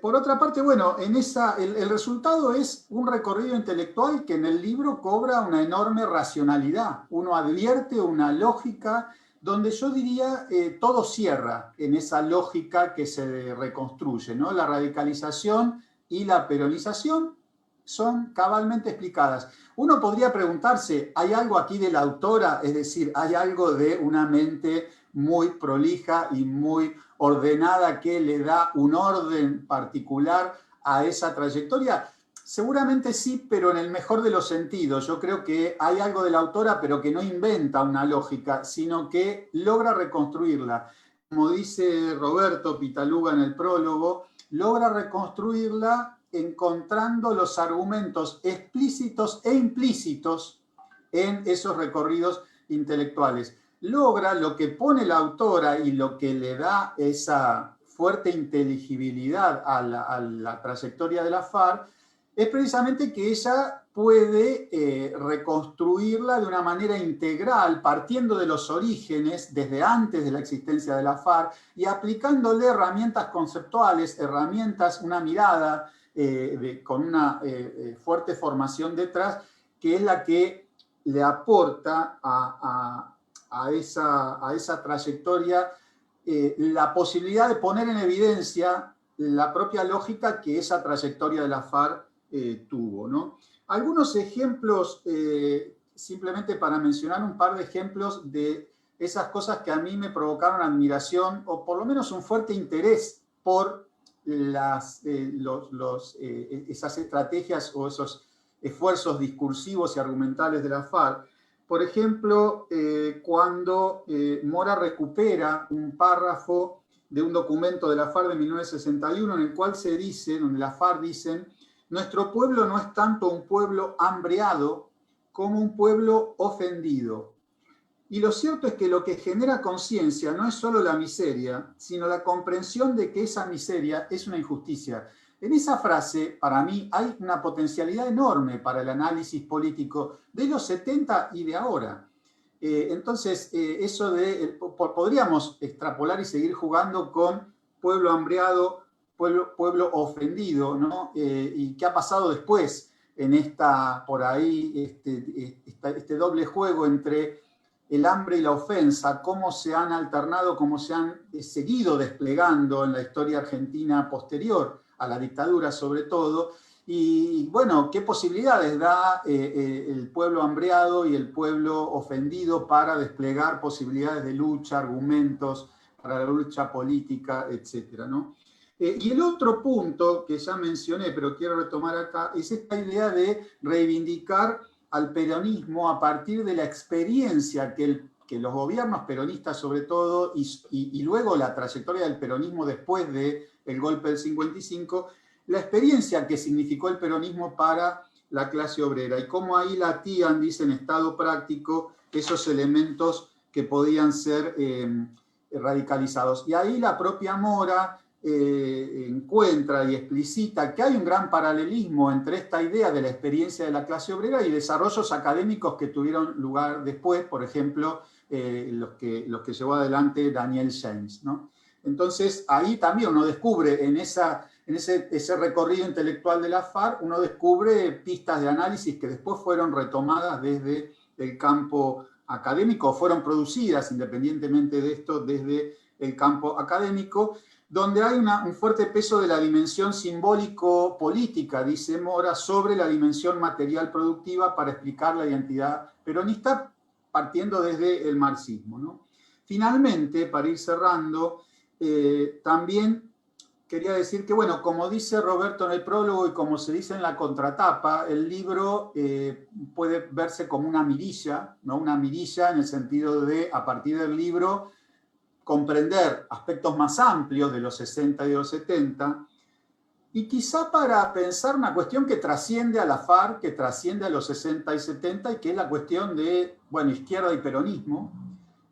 Por otra parte, bueno, el resultado es un recorrido intelectual que en el libro cobra una enorme racionalidad. Uno advierte una lógica donde yo diría todo cierra en esa lógica que se reconstruye, ¿no? La radicalización y la peronización son cabalmente explicadas. Uno podría preguntarse, ¿hay algo aquí de la autora? Es decir, ¿hay algo de una mente muy prolija y muy ordenada que le da un orden particular a esa trayectoria? Seguramente sí, pero en el mejor de los sentidos. Yo creo que hay algo de la autora, pero que no inventa una lógica, sino que logra reconstruirla. Como dice Roberto Pitaluga en el prólogo, logra reconstruirla encontrando los argumentos explícitos e implícitos en esos recorridos intelectuales. Logra lo que pone la autora y lo que le da esa fuerte inteligibilidad a la trayectoria de la FARC, es precisamente que ella puede reconstruirla de una manera integral, partiendo de los orígenes, desde antes de la existencia de la FARC, y aplicándole herramientas conceptuales, una mirada con una fuerte formación detrás, que es la que le aporta a esa trayectoria la posibilidad de poner en evidencia la propia lógica que esa trayectoria de la FARC tuvo, ¿no? Algunos ejemplos, simplemente para mencionar un par de ejemplos de esas cosas que a mí me provocaron admiración o por lo menos un fuerte interés por esas estrategias o esos esfuerzos discursivos y argumentales de la FARC. Por ejemplo, cuando Mora recupera un párrafo de un documento de la FARC de 1961 en el cual se dice, donde la FARC dicen: nuestro pueblo no es tanto un pueblo hambreado como un pueblo ofendido. Y lo cierto es que lo que genera conciencia no es solo la miseria, sino la comprensión de que esa miseria es una injusticia. En esa frase, para mí, hay una potencialidad enorme para el análisis político de los 70 y de ahora. Entonces, eso podríamos extrapolar y seguir jugando con pueblo hambreado, pueblo ofendido, ¿no? Y qué ha pasado después en este doble juego entre el hambre y la ofensa, cómo se han alternado, cómo se han seguido desplegando en la historia argentina posterior a la dictadura sobre todo, Y bueno, ¿qué posibilidades da el pueblo hambreado y el pueblo ofendido para desplegar posibilidades de lucha, argumentos para la lucha política, etcétera, ¿no? Y el otro punto que ya mencioné, pero quiero retomar acá, es esta idea de reivindicar al peronismo a partir de la experiencia que los gobiernos peronistas sobre todo, y luego la trayectoria del peronismo después del golpe del 55, la experiencia que significó el peronismo para la clase obrera, y cómo ahí latían, dice en estado práctico, esos elementos que podían ser radicalizados. Y ahí la propia Mora encuentra y explicita que hay un gran paralelismo entre esta idea de la experiencia de la clase obrera y desarrollos académicos que tuvieron lugar después, por ejemplo, los que llevó adelante Daniel James, ¿no? Entonces, ahí también uno descubre en ese recorrido intelectual de la FARC, uno descubre pistas de análisis que después fueron retomadas desde el campo académico, fueron producidas independientemente de esto desde el campo académico, donde hay un fuerte peso de la dimensión simbólico-política, dice Mora, sobre la dimensión material productiva para explicar la identidad peronista, partiendo desde el marxismo, ¿no? Finalmente, para ir cerrando, también quería decir que, bueno, como dice Roberto en el prólogo y como se dice en la contratapa, el libro puede verse como una mirilla, ¿no? Una mirilla en el sentido de, a partir del libro, comprender aspectos más amplios de los 60 y de los 70, y quizá para pensar una cuestión que trasciende a la FARC, que trasciende a los 60 y 70, y que es la cuestión de, bueno, izquierda y peronismo.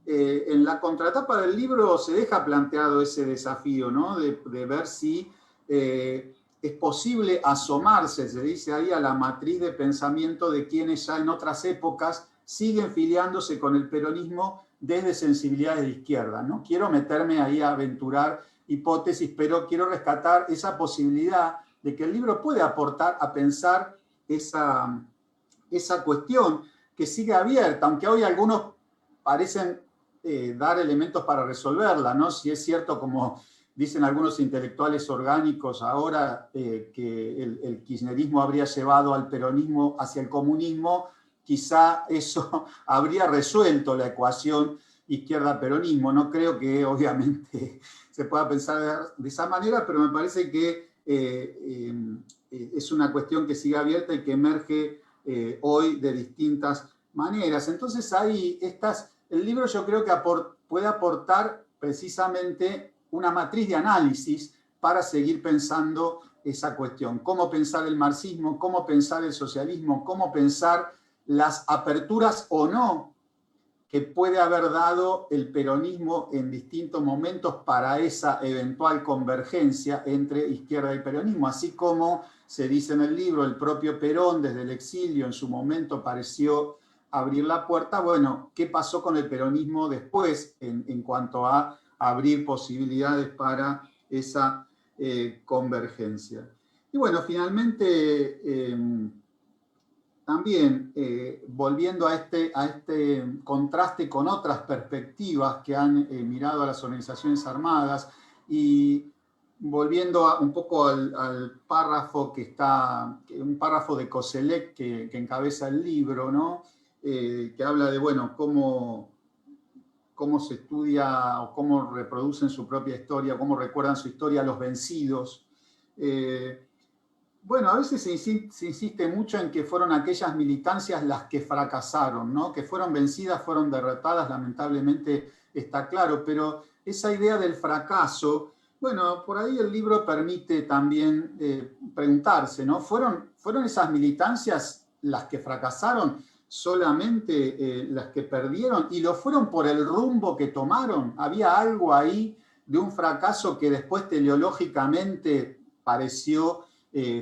En la contratapa del libro se deja planteado ese desafío, ¿no? De ver si es posible asomarse, se dice ahí, a la matriz de pensamiento de quienes ya en otras épocas siguen filiándose con el peronismo desde sensibilidades de izquierda, ¿no? Quiero meterme ahí a aventurar hipótesis, pero quiero rescatar esa posibilidad de que el libro puede aportar a pensar esa cuestión que sigue abierta, aunque hoy algunos parecen dar elementos para resolverla, ¿no? Si es cierto, como dicen algunos intelectuales orgánicos ahora, que el kirchnerismo habría llevado al peronismo hacia el comunismo, quizá eso habría resuelto la ecuación izquierda-peronismo. No creo que obviamente se pueda pensar de esa manera, pero me parece que es una cuestión que sigue abierta y que emerge hoy de distintas maneras. Entonces ahí el libro yo creo que puede aportar precisamente una matriz de análisis para seguir pensando esa cuestión. Cómo pensar el marxismo, cómo pensar el socialismo, cómo pensar las aperturas o no que puede haber dado el peronismo en distintos momentos para esa eventual convergencia entre izquierda y peronismo, así como se dice en el libro, el propio Perón desde el exilio en su momento pareció abrir la puerta. Bueno, ¿qué pasó con el peronismo después en cuanto a abrir posibilidades para esa convergencia? Y bueno, finalmente, también volviendo a este contraste con otras perspectivas que han mirado a las organizaciones armadas, y volviendo un poco al párrafo un párrafo de Koselleck que encabeza el libro, ¿no? Que habla de, bueno, cómo se estudia o cómo reproducen su propia historia, cómo recuerdan su historia los vencidos. Bueno, a veces se insiste mucho en que fueron aquellas militancias las que fracasaron, ¿no? Que fueron vencidas, fueron derrotadas, lamentablemente está claro, pero esa idea del fracaso, bueno, por ahí el libro permite también preguntarse, ¿no? ¿Fueron esas militancias las que fracasaron? ¿Solamente las que perdieron? ¿Y lo fueron por el rumbo que tomaron? ¿Había algo ahí de un fracaso que después teleológicamente pareció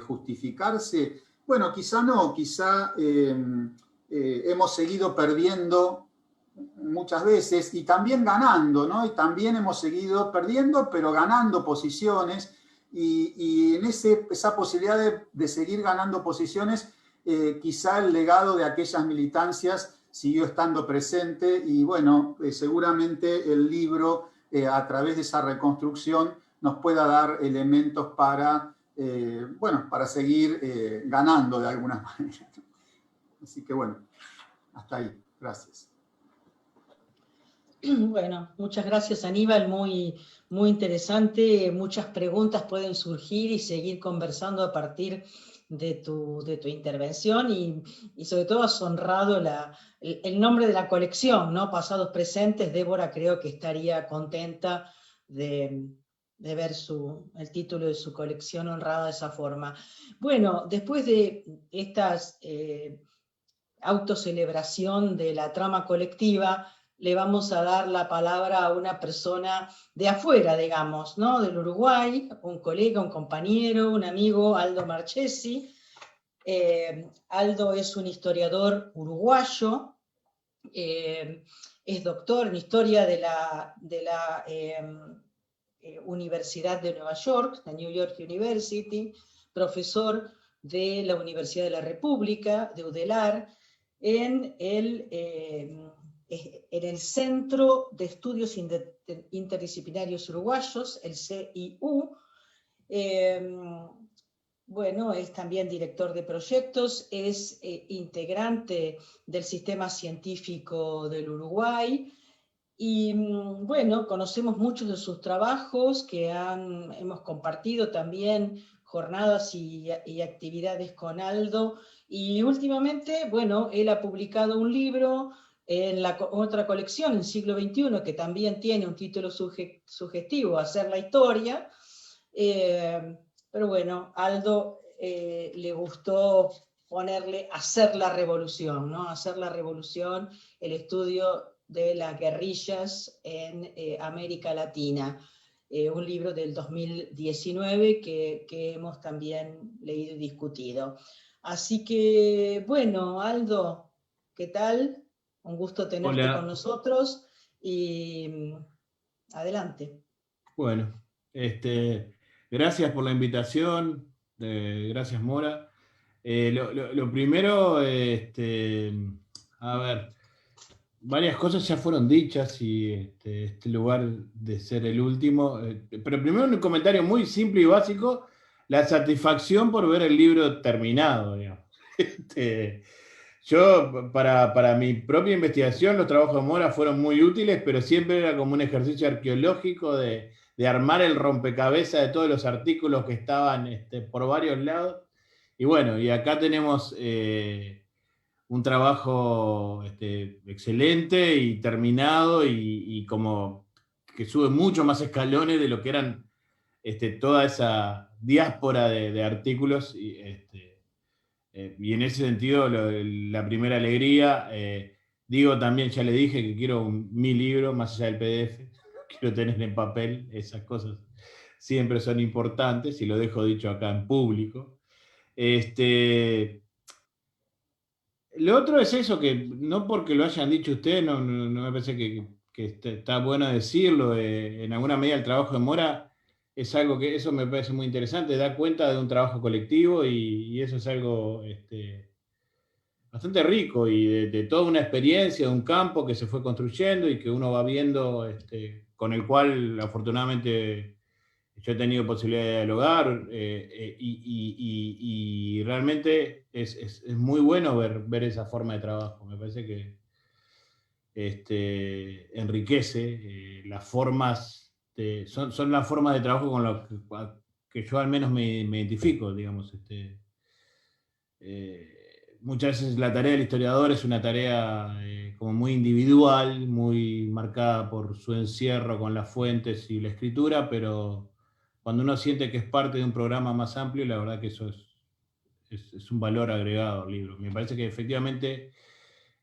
justificarse? Bueno, quizá no, quizá hemos seguido perdiendo muchas veces y también ganando, ¿no? Y también hemos seguido perdiendo, pero ganando posiciones, y en esa posibilidad de seguir ganando posiciones, quizá el legado de aquellas militancias siguió estando presente, y bueno, seguramente el libro, a través de esa reconstrucción, nos pueda dar elementos para bueno, para seguir ganando de alguna manera. Así que bueno, hasta ahí. Gracias. Bueno, muchas gracias, Aníbal, muy, muy interesante. Muchas preguntas pueden surgir y seguir conversando a partir de tu intervención y sobre todo has honrado el nombre de la colección, ¿no? Pasados Presentes. Débora creo que estaría contenta de ver el título de su colección honrada de esa forma. Bueno, después de estas autocelebración de la trama colectiva, le vamos a dar la palabra a una persona de afuera, digamos, ¿no? Del Uruguay, un colega, un compañero, un amigo, Aldo Marchesi. Aldo es un historiador uruguayo, es doctor en historia de la Universidad de Nueva York, la New York University, profesor de la Universidad de la República, de UDELAR, en el Centro de Estudios Interdisciplinarios Uruguayos, el CIU. Bueno, es también director de proyectos, es integrante del Sistema Científico del Uruguay, y bueno, conocemos muchos de sus trabajos que hemos compartido también jornadas y actividades con Aldo, y últimamente, bueno, él ha publicado un libro en otra colección, en Siglo XXI, que también tiene un título sugestivo, Hacer la Historia, pero bueno, Aldo le gustó ponerle Hacer la Revolución, ¿no? Hacer la Revolución, el estudio de las guerrillas en América Latina, un libro del 2019 que hemos también leído y discutido. Así que, bueno, Aldo, ¿qué tal? Un gusto tenerte Hola. con nosotros y adelante. Bueno, gracias por la invitación, gracias Mora. Lo primero, a ver, varias cosas ya fueron dichas y este lugar de ser el último, pero primero un comentario muy simple y básico, la satisfacción por ver el libro terminado, digamos. Yo, para mi propia investigación, los trabajos de Mora fueron muy útiles, pero siempre era como un ejercicio arqueológico de armar el rompecabezas de todos los artículos que estaban por varios lados. Y bueno, y acá tenemos un trabajo excelente y terminado y como que sube mucho más escalones de lo que eran toda esa diáspora de artículos. Y en ese sentido, la primera alegría, digo también, ya le dije que quiero mi libro, más allá del PDF, quiero tener en papel, esas cosas siempre son importantes, y lo dejo dicho acá en público. Lo otro es eso, que no porque lo hayan dicho ustedes, no me parece que está bueno decirlo, en alguna medida el trabajo de Mora es algo que eso me parece muy interesante, da cuenta de un trabajo colectivo y eso es algo bastante rico y de toda una experiencia, de un campo que se fue construyendo y que uno va viendo, con el cual afortunadamente yo he tenido posibilidad de dialogar, y realmente es muy bueno ver esa forma de trabajo. Me parece que enriquece las formas, son las formas de trabajo con las que yo al menos me identifico, digamos. Muchas veces la tarea del historiador es una tarea como muy individual, muy marcada por su encierro con las fuentes y la escritura, pero cuando uno siente que es parte de un programa más amplio, la verdad que eso es un valor agregado al libro. Me parece que efectivamente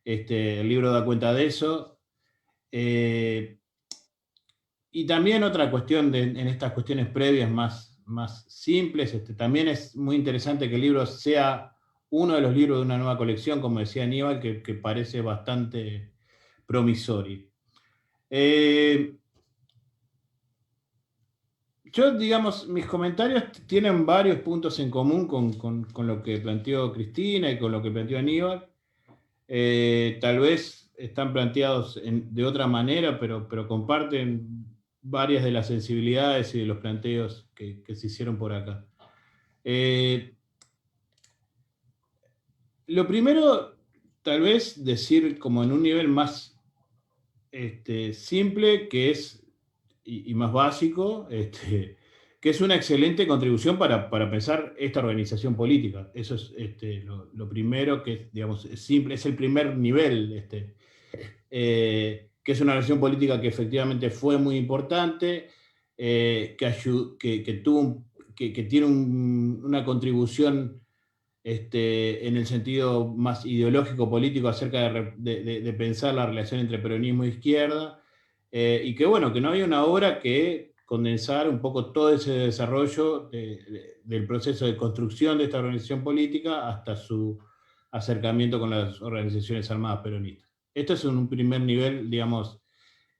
el libro da cuenta de eso. Y también otra cuestión en estas cuestiones previas más simples, también es muy interesante que el libro sea uno de los libros de una nueva colección, como decía Aníbal, que parece bastante promisorio. Yo, digamos, mis comentarios tienen varios puntos en común con lo que planteó Cristina y con lo que planteó Aníbal. Tal vez están planteados de otra manera, pero comparten varias de las sensibilidades y de los planteos que se hicieron por acá. Lo primero, tal vez decir como en un nivel más simple, que es, y más básico, que es una excelente contribución para pensar esta organización política. Eso es lo primero, que digamos, es simple, es el primer nivel, que es una organización política que efectivamente fue muy importante, que tiene una contribución en el sentido más ideológico político acerca de pensar la relación entre peronismo e izquierda, y que bueno, que no había una obra que condensar un poco todo ese desarrollo del proceso de construcción de esta organización política hasta su acercamiento con las organizaciones armadas peronistas. Esto es un primer nivel, digamos,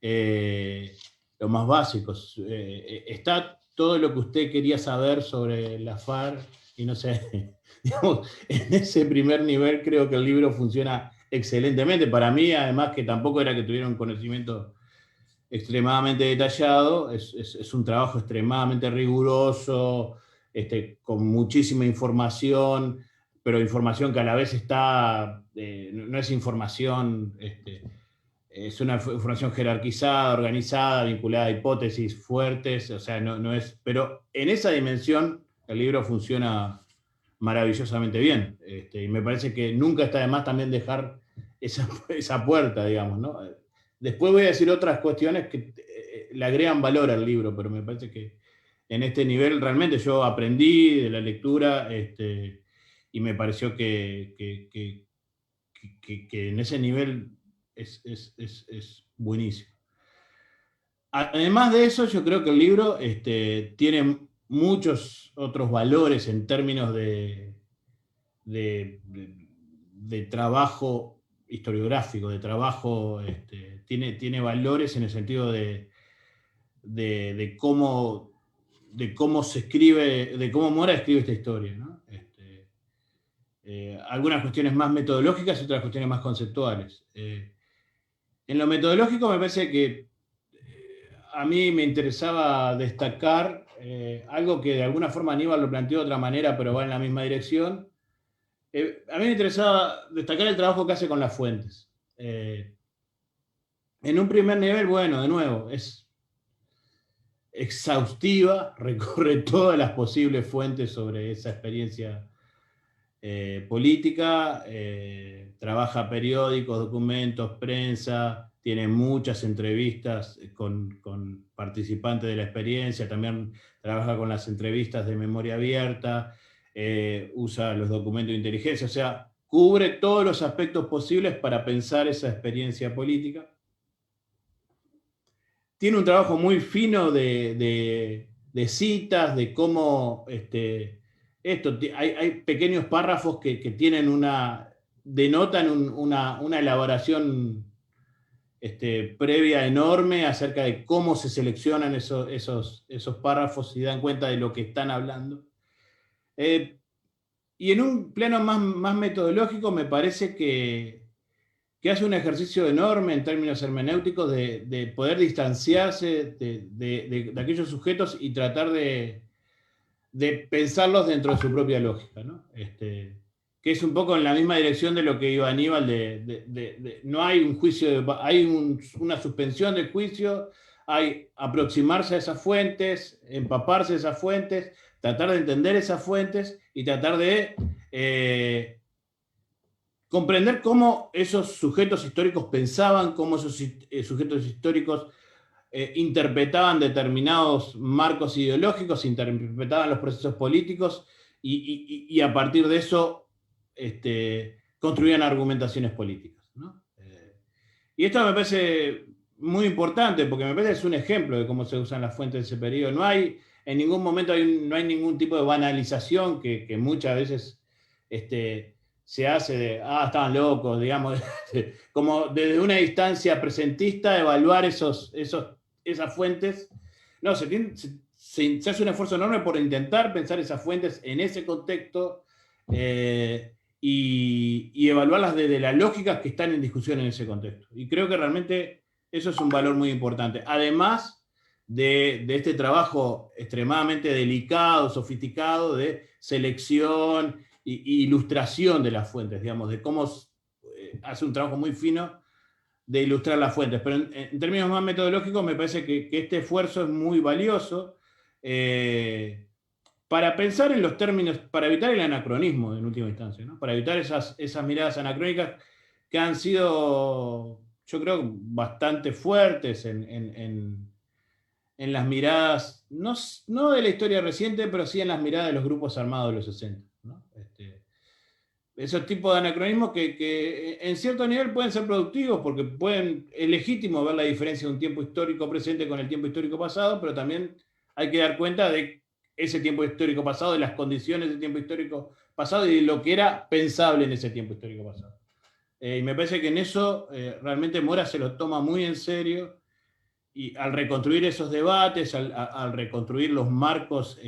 lo más básico. Está todo lo que usted quería saber sobre la FARC, y no sé, digamos, en ese primer nivel creo que el libro funciona excelentemente. Para mí, además, que tampoco era que tuviera un conocimiento extremadamente detallado, es un trabajo extremadamente riguroso, con muchísima información, pero información que a la vez está, no es información, es una información jerarquizada, organizada, vinculada a hipótesis fuertes, o sea, no es, pero en esa dimensión el libro funciona maravillosamente bien, y me parece que nunca está de más también dejar esa puerta, digamos, ¿no? Después voy a decir otras cuestiones que le agregan valor al libro, pero me parece que en este nivel realmente yo aprendí de la lectura, y me pareció que en ese nivel es buenísimo. Además de eso, yo creo que el libro tiene muchos otros valores en términos de trabajo historiográfico, de trabajo, tiene valores en el sentido de cómo se escribe, de cómo Mora escribe esta historia, ¿no? Algunas cuestiones más metodológicas y otras cuestiones más conceptuales. En lo metodológico me parece que a mí me interesaba destacar algo que de alguna forma Aníbal lo planteó de otra manera, pero va en la misma dirección. A mí me interesaba destacar el trabajo que hace con las fuentes. En un primer nivel, bueno, de nuevo, es exhaustiva, recorre todas las posibles fuentes sobre esa experiencia política, trabaja periódicos, documentos, prensa, tiene muchas entrevistas con participantes de la experiencia, también trabaja con las entrevistas de memoria abierta, usa los documentos de inteligencia, o sea, cubre todos los aspectos posibles para pensar esa experiencia política. Tiene un trabajo muy fino de citas, de cómo hay pequeños párrafos que denotan una elaboración previa enorme acerca de cómo se seleccionan esos párrafos y dan cuenta de lo que están hablando. Y en un plano más metodológico me parece que hace un ejercicio enorme en términos hermenéuticos de poder distanciarse de aquellos sujetos y tratar de pensarlos dentro de su propia lógica, ¿no? Que es un poco en la misma dirección de lo que iba Aníbal, no hay un juicio, hay una suspensión del juicio, hay aproximarse a esas fuentes, empaparse de esas fuentes, tratar de entender esas fuentes y tratar de comprender cómo esos sujetos históricos pensaban, cómo esos sujetos históricos interpretaban determinados marcos ideológicos, interpretaban los procesos políticos y a partir de eso construían argumentaciones políticas, ¿no? Y esto me parece muy importante porque me parece que es un ejemplo de cómo se usan las fuentes de ese periodo. No hay en ningún momento no hay ningún tipo de banalización que muchas veces se hace de, estaban locos, digamos, como desde una distancia presentista evaluar esas fuentes. No, se hace un esfuerzo enorme por intentar pensar esas fuentes en ese contexto y evaluarlas desde las lógicas que están en discusión en ese contexto. Y creo que realmente eso es un valor muy importante. Además de este trabajo extremadamente delicado, sofisticado de selección e ilustración de las fuentes, digamos, de cómo hace un trabajo muy fino de ilustrar las fuentes. Pero en términos más metodológicos me parece que este esfuerzo es muy valioso para pensar en los términos, para evitar el anacronismo en última instancia, ¿no? Para evitar esas miradas anacrónicas que han sido, yo creo, bastante fuertes en las miradas, no de la historia reciente, pero sí en las miradas de los grupos armados de los 60, ¿no? Esos tipos de anacronismos que en cierto nivel pueden ser productivos, porque es legítimo ver la diferencia de un tiempo histórico presente con el tiempo histórico pasado, pero también hay que dar cuenta de ese tiempo histórico pasado, de las condiciones del tiempo histórico pasado y de lo que era pensable en ese tiempo histórico pasado. Y me parece que en eso realmente Mora se lo toma muy en serio, y al reconstruir esos debates, al reconstruir los marcos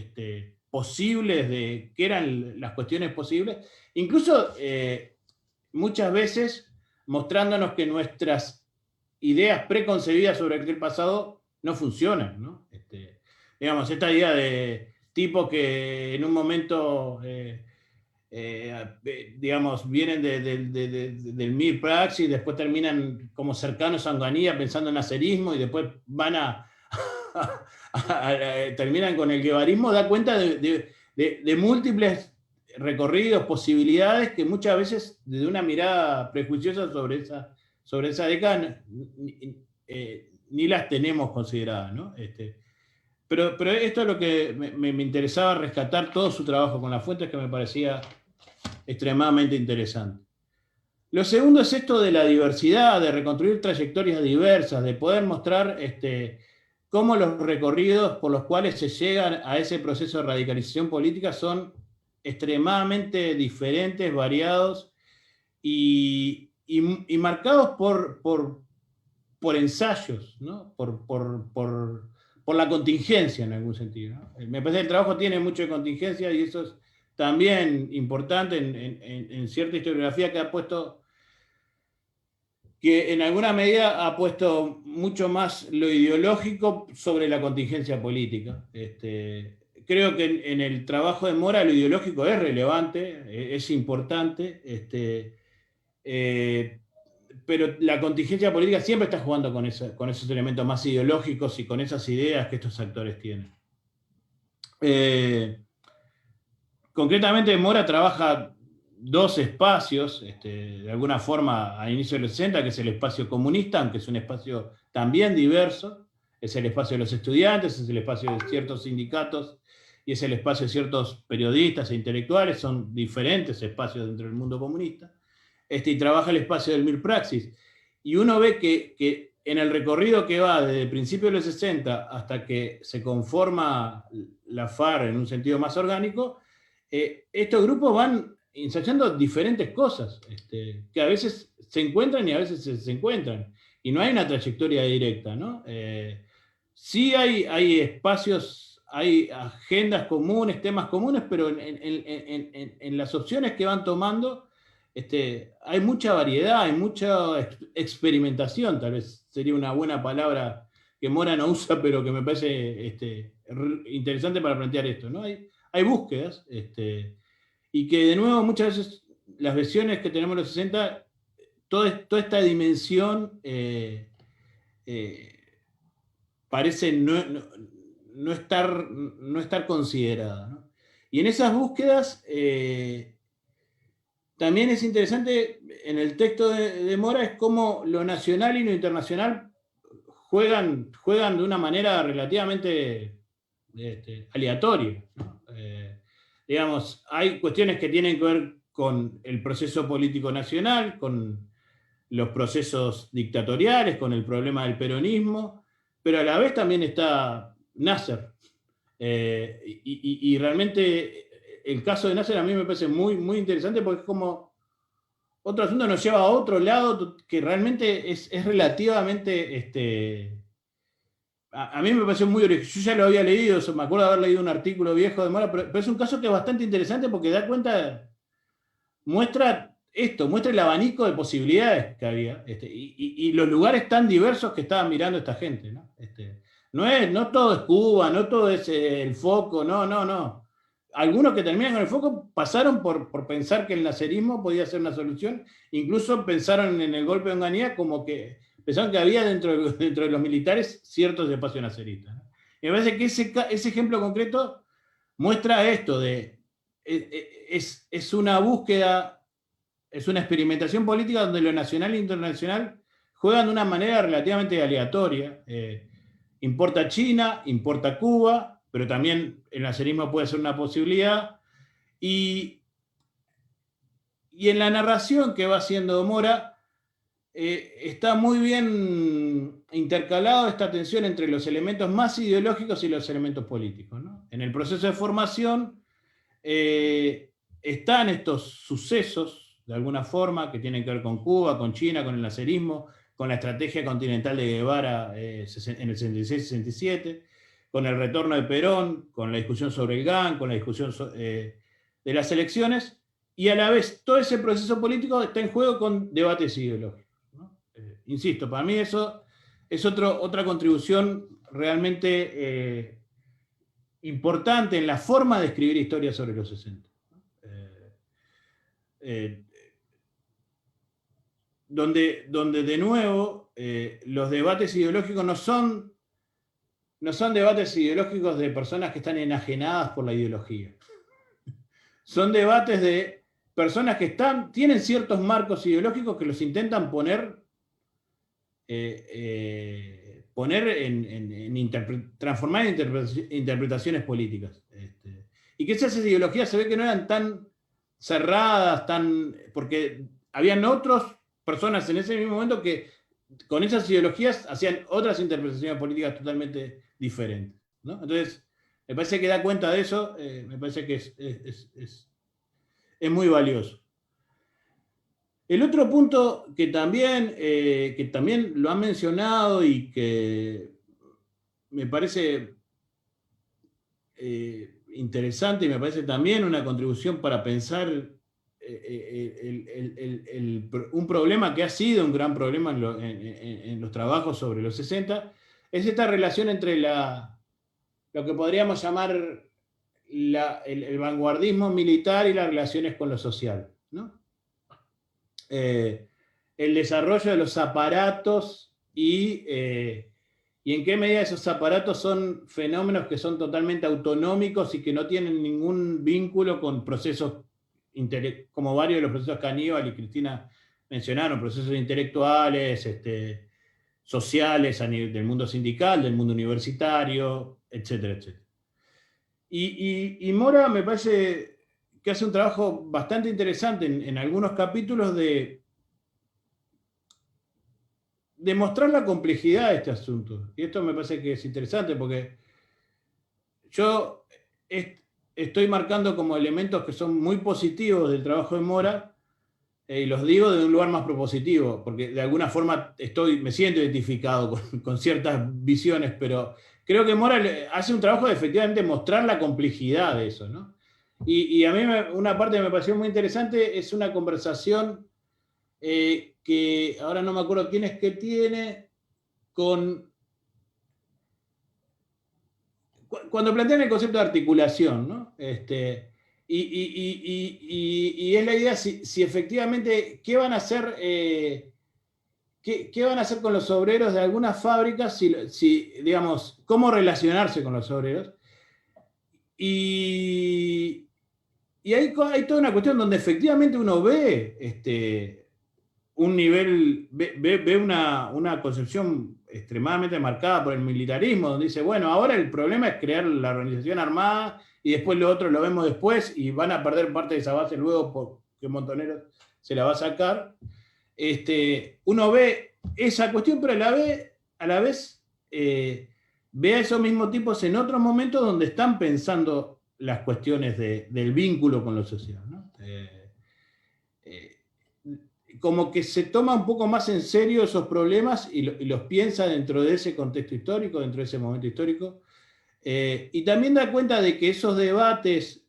posibles de qué eran las cuestiones posibles, incluso muchas veces mostrándonos que nuestras ideas preconcebidas sobre el pasado no funcionan, ¿no? Digamos, esta idea de tipos que en un momento digamos, vienen del Mir Praxis, después terminan como cercanos a Onganía pensando en nacerismo y después van terminan con el guevarismo, da cuenta de múltiples recorridos, posibilidades que muchas veces desde una mirada prejuiciosa sobre esa década ni las tenemos consideradas, ¿no? Pero esto es lo que me interesaba rescatar, todo su trabajo con las fuentes, que me parecía extremadamente interesante. Lo segundo es esto de la diversidad, de reconstruir trayectorias diversas, de poder mostrar cómo los recorridos por los cuales se llegan a ese proceso de radicalización política son extremadamente diferentes, variados y marcados por ensayos, ¿no? Por la contingencia en algún sentido, ¿no? Me parece que el trabajo tiene mucho de contingencia y eso es también importante en cierta historiografía que en alguna medida ha puesto mucho más lo ideológico sobre la contingencia política. Creo que en el trabajo de Mora lo ideológico es relevante, es importante, pero la contingencia política siempre está jugando con esos elementos más ideológicos y con esas ideas que estos actores tienen. Concretamente, Mora trabaja dos espacios, de alguna forma, a inicio de los 60, que es el espacio comunista, aunque es un espacio también diverso, es el espacio de los estudiantes, es el espacio de ciertos sindicatos y es el espacio de ciertos periodistas e intelectuales, son diferentes espacios dentro del mundo comunista. Y trabaja el espacio del Mir Praxis. Y uno ve que en el recorrido que va desde el principio de los 60 hasta que se conforma la FARC en un sentido más orgánico, estos grupos van ensayando diferentes cosas, que a veces se encuentran y a veces se desencuentran. Y no hay una trayectoria directa, ¿no? Sí hay espacios, hay agendas comunes, temas comunes, pero en las opciones que van tomando, hay mucha variedad, hay mucha experimentación, tal vez sería una buena palabra que Mora no usa, pero que me parece interesante para plantear esto, ¿no? Hay búsquedas, y que de nuevo muchas veces las versiones que tenemos en los 60, toda esta dimensión parece no estar considerada, ¿no? Y en esas búsquedas también es interesante en el texto de Mora es cómo lo nacional y lo internacional juegan de una manera relativamente aleatoria, ¿no? Digamos, hay cuestiones que tienen que ver con el proceso político nacional, con los procesos dictatoriales, con el problema del peronismo, pero a la vez también está Nasser. Y realmente el caso de Nasser a mí me parece muy, muy interesante porque es como otro asunto nos lleva a otro lado que realmente es relativamente... A mí me pareció muy original. Yo ya lo había leído, me acuerdo de haber leído un artículo viejo de Mora, pero es un caso que es bastante interesante porque da cuenta, muestra el abanico de posibilidades que había, y los lugares tan diversos que estaban mirando esta gente, ¿no? No todo es Cuba, no todo es el foco, no. Algunos que terminan con el foco pasaron por pensar que el nacerismo podía ser una solución, incluso pensaron en el golpe de Onganía como que pensaron que había dentro de los militares ciertos espacios naceristas, ¿no? Y me parece que ese ejemplo concreto muestra esto es una búsqueda, es una experimentación política donde lo nacional e internacional juegan de una manera relativamente aleatoria. Importa China, importa Cuba, pero también el nacionalismo puede ser una posibilidad. Y en la narración que va haciendo Mora, está muy bien intercalado esta tensión entre los elementos más ideológicos y los elementos políticos, ¿no? En el proceso de formación están estos sucesos, de alguna forma, que tienen que ver con Cuba, con China, con el nacionalismo, con la estrategia continental de Guevara en el 66-67, con el retorno de Perón, con la discusión sobre el GAN, con la discusión de las elecciones, y a la vez todo ese proceso político está en juego con debates ideológicos, ¿no? Insisto, para mí eso es otra contribución realmente importante en la forma de escribir historias sobre los 60. Donde de nuevo los debates ideológicos no son debates ideológicos de personas que están enajenadas por la ideología. Son debates de personas que tienen ciertos marcos ideológicos que los intentan transformar en interpretaciones políticas. Y que esas ideologías se ve que no eran tan cerradas, porque habían otras personas en ese mismo momento que con esas ideologías hacían otras interpretaciones políticas totalmente diferentes, ¿no? Entonces, me parece que da cuenta de eso, me parece que es muy valioso. El otro punto que también lo han mencionado y que me parece interesante y me parece también una contribución para pensar un problema que ha sido un gran problema en los trabajos sobre los 60, es esta relación entre lo que podríamos llamar el vanguardismo militar y las relaciones con lo social, ¿no? El desarrollo de los aparatos y en qué medida esos aparatos son fenómenos que son totalmente autonómicos y que no tienen ningún vínculo con procesos, como varios de los procesos que Aníbal y Cristina mencionaron, procesos intelectuales, sociales a nivel del mundo sindical, del mundo universitario, etcétera, etcétera. Y Mora me parece que hace un trabajo bastante interesante en algunos capítulos de mostrar la complejidad de este asunto. Y esto me parece que es interesante porque yo estoy marcando como elementos que son muy positivos del trabajo de Mora, y los digo de un lugar más propositivo, porque de alguna forma me siento identificado con ciertas visiones, pero creo que Mora hace un trabajo de efectivamente mostrar la complejidad de eso, ¿no? Y a mí una parte que me pareció muy interesante es una conversación que ahora no me acuerdo quién es que tiene, cuando plantean el concepto de articulación, ¿no? Y es la idea si efectivamente qué van a hacer, qué van a hacer con los obreros de algunas fábricas, digamos, cómo relacionarse con los obreros. Y hay toda una cuestión donde efectivamente uno ve un nivel, ve una concepción extremadamente marcada por el militarismo, donde dice, bueno, ahora el problema es crear la organización armada y después lo otro lo vemos después y van a perder parte de esa base luego porque Montoneros se la va a sacar. Uno ve esa cuestión, pero a la vez ve a esos mismos tipos en otros momentos donde están pensando las cuestiones del vínculo con lo social, ¿no? Como que se toma un poco más en serio esos problemas y los piensa dentro de ese contexto histórico, dentro de ese momento histórico, y también da cuenta de que esos debates,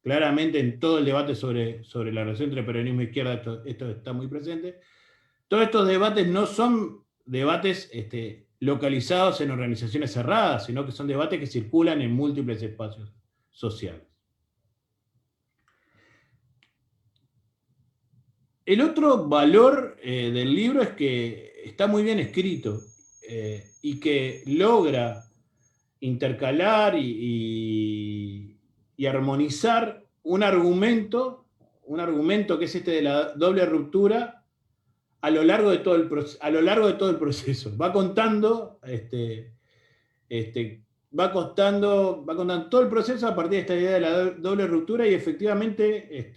claramente en todo el debate sobre la relación entre peronismo e izquierda, esto está muy presente, todos estos debates no son debates localizados en organizaciones cerradas, sino que son debates que circulan en múltiples espacios sociales. El otro valor del libro es que está muy bien escrito y que logra intercalar y armonizar un argumento que es este de la doble ruptura a lo largo de todo el proceso. Va contando, va contando todo el proceso a partir de esta idea de la doble ruptura y efectivamente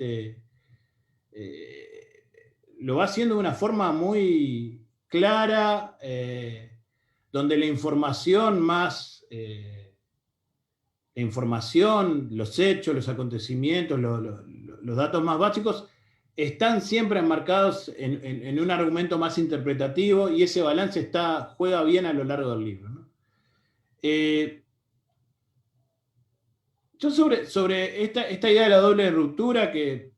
lo va haciendo de una forma muy clara, donde la información, los hechos, los acontecimientos, los datos más básicos, están siempre enmarcados en un argumento más interpretativo y ese balance juega bien a lo largo del libro, ¿no? Yo sobre esta idea de la doble ruptura que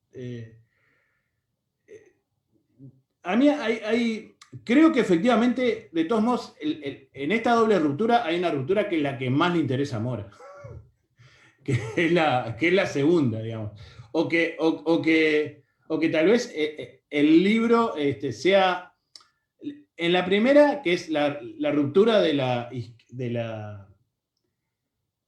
a mí creo que efectivamente, de todos modos, en esta doble ruptura hay una ruptura que es la que más le interesa a Mora, que es la segunda, digamos. O que tal vez el libro sea, en la primera, que es la ruptura de la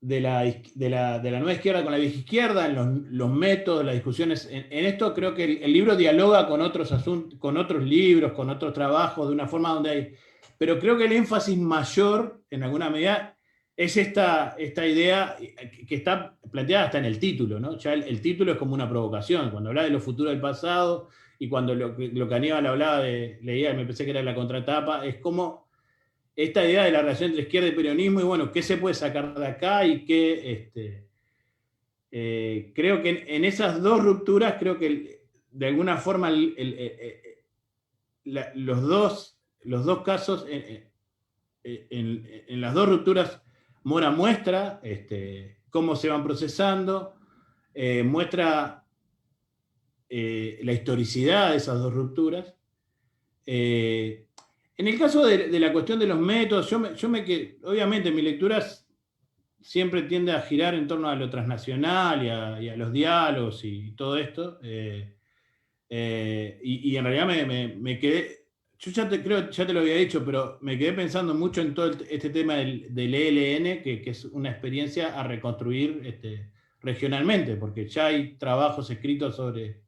nueva izquierda con la vieja izquierda, en los métodos, las discusiones. En esto creo que el libro dialoga con otros asuntos, con otros libros, con otros trabajos, de una forma donde hay... Pero creo que el énfasis mayor, en alguna medida, es esta idea que está planteada hasta en el título, ¿no? Ya el título es como una provocación. Cuando habla de lo futuro del pasado y cuando lo que Aníbal hablaba leía, me pensé que era la contratapa, es como esta idea de la relación entre izquierda y peronismo, y bueno, ¿qué se puede sacar de acá? Y qué, creo que en esas dos rupturas, creo que de alguna forma los dos casos, en las dos rupturas, Mora muestra cómo se van procesando, muestra la historicidad de esas dos rupturas. En el caso de la cuestión de los métodos, obviamente mi lectura siempre tiende a girar en torno a lo transnacional y a los diálogos y todo esto. Y en realidad me quedé, yo ya te lo había dicho, pero me quedé pensando mucho en todo este tema del ELN, que es una experiencia a reconstruir regionalmente, porque ya hay trabajos escritos sobre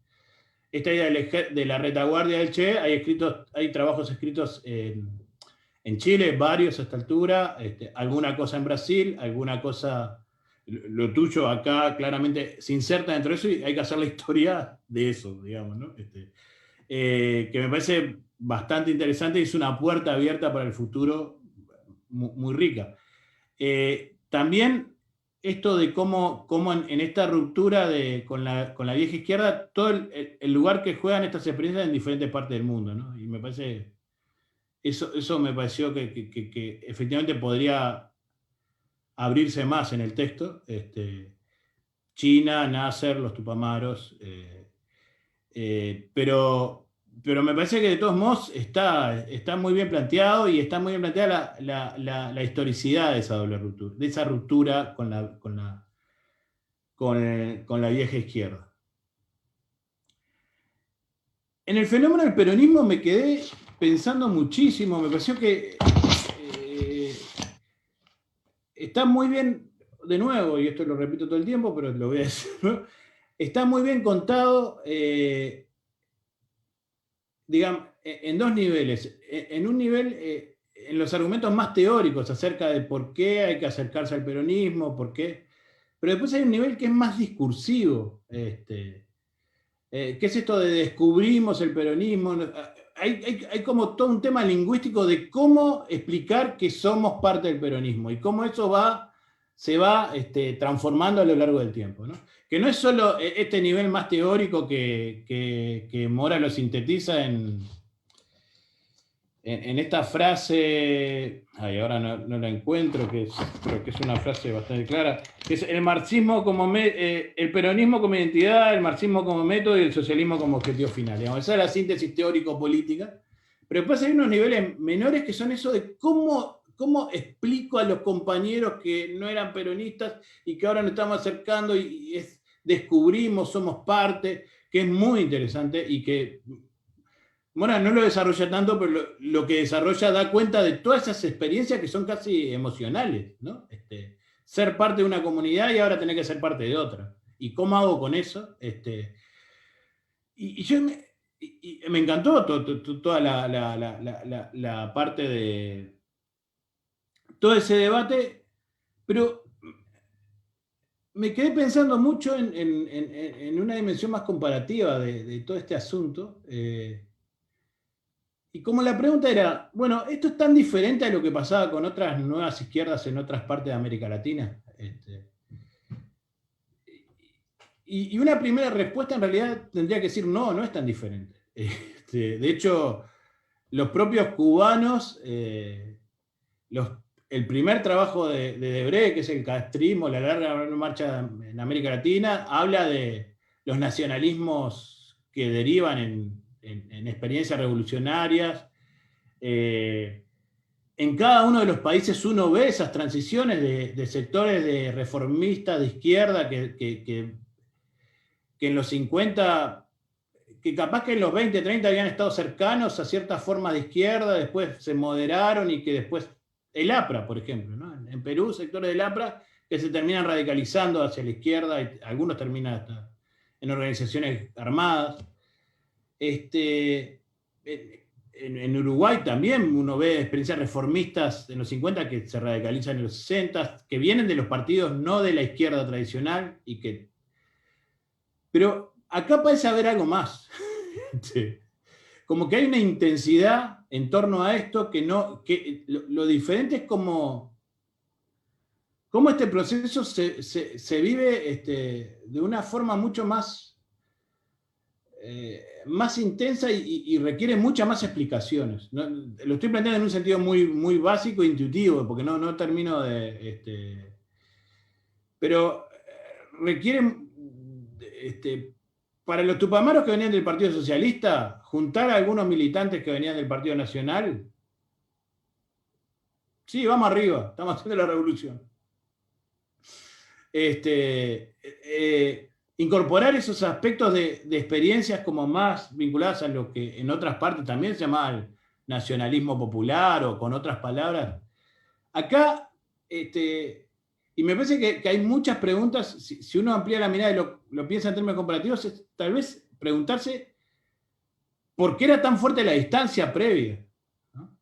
esta idea de la retaguardia del Che, hay trabajos escritos en Chile, varios a esta altura, alguna cosa en Brasil, alguna cosa, lo tuyo acá claramente se inserta dentro de eso y hay que hacer la historia de eso, digamos, ¿no? Que me parece bastante interesante y es una puerta abierta para el futuro muy rica. También esto de cómo en esta ruptura con la vieja izquierda, todo el lugar que juegan estas experiencias en diferentes partes del mundo, ¿no? Y me parece, eso me pareció que efectivamente podría abrirse más en el texto. China, Nasser, los Tupamaros, pero me parece que de todos modos está muy bien planteado y está muy bien planteada la historicidad de esa doble ruptura, de esa ruptura con la vieja izquierda. En el fenómeno del peronismo me quedé pensando muchísimo, me pareció que está muy bien, de nuevo, y esto lo repito todo el tiempo, pero lo voy a decir, ¿no? Está muy bien contado, digamos, en dos niveles. En un nivel, en los argumentos más teóricos acerca de por qué hay que acercarse al peronismo, por qué. Pero después hay un nivel que es más discursivo. ¿Qué es esto de descubrimos el peronismo? Hay como todo un tema lingüístico de cómo explicar que somos parte del peronismo y cómo eso se va transformando a lo largo del tiempo, ¿no? Que no es solo este nivel más teórico que Mora lo sintetiza en esta frase, ahora no la encuentro, creo que es una frase bastante clara, que es el marxismo el peronismo como identidad, el marxismo como método y el socialismo como objetivo final. Digamos, esa es la síntesis teórico-política. Pero después hay unos niveles menores que son eso de cómo ¿cómo explico a los compañeros que no eran peronistas y que ahora nos estamos acercando y descubrimos, somos parte, que es muy interesante y que Mora no lo desarrolla tanto, pero lo que desarrolla da cuenta de todas esas experiencias que son casi emocionales, ¿no? Ser parte de una comunidad y ahora tener que ser parte de otra. ¿Y cómo hago con eso? Me encantó toda la parte de todo ese debate, pero me quedé pensando mucho en una dimensión más comparativa de todo este asunto. Y como la pregunta era, bueno, ¿esto es tan diferente a lo que pasaba con otras nuevas izquierdas en otras partes de América Latina? Y una primera respuesta en realidad tendría que decir, no, no es tan diferente. De hecho, los propios cubanos, el primer trabajo de Debré, que es el castrismo, la larga marcha en América Latina, habla de los nacionalismos que derivan en experiencias revolucionarias. En cada uno de los países uno ve esas transiciones de sectores de reformistas de izquierda que en los 50, que capaz que en los 20, 30 habían estado cercanos a ciertas formas de izquierda, después se moderaron y que después, el APRA, por ejemplo, ¿no? En Perú, sectores del APRA que se terminan radicalizando hacia la izquierda, y algunos terminan hasta en organizaciones armadas. En Uruguay también uno ve experiencias reformistas en los 50 que se radicalizan en los 60, que vienen de los partidos no de la izquierda tradicional, pero acá parece haber algo más. Como que hay una intensidad en torno a esto que lo diferente es como este proceso se vive de una forma mucho más intensa y requiere muchas más explicaciones. ¿No? Lo estoy planteando en un sentido muy, muy básico e intuitivo, porque no termino de... pero requiere... para los tupamaros que venían del Partido Socialista, juntar a algunos militantes que venían del Partido Nacional, sí, vamos arriba, estamos haciendo la revolución. Incorporar esos aspectos de experiencias como más vinculadas a lo que en otras partes también se llama el nacionalismo popular o con otras palabras. Acá, y me parece que hay muchas preguntas, si uno amplía la mirada y lo piensa en términos comparativos, es tal vez preguntarse por qué era tan fuerte la distancia previa, ¿no?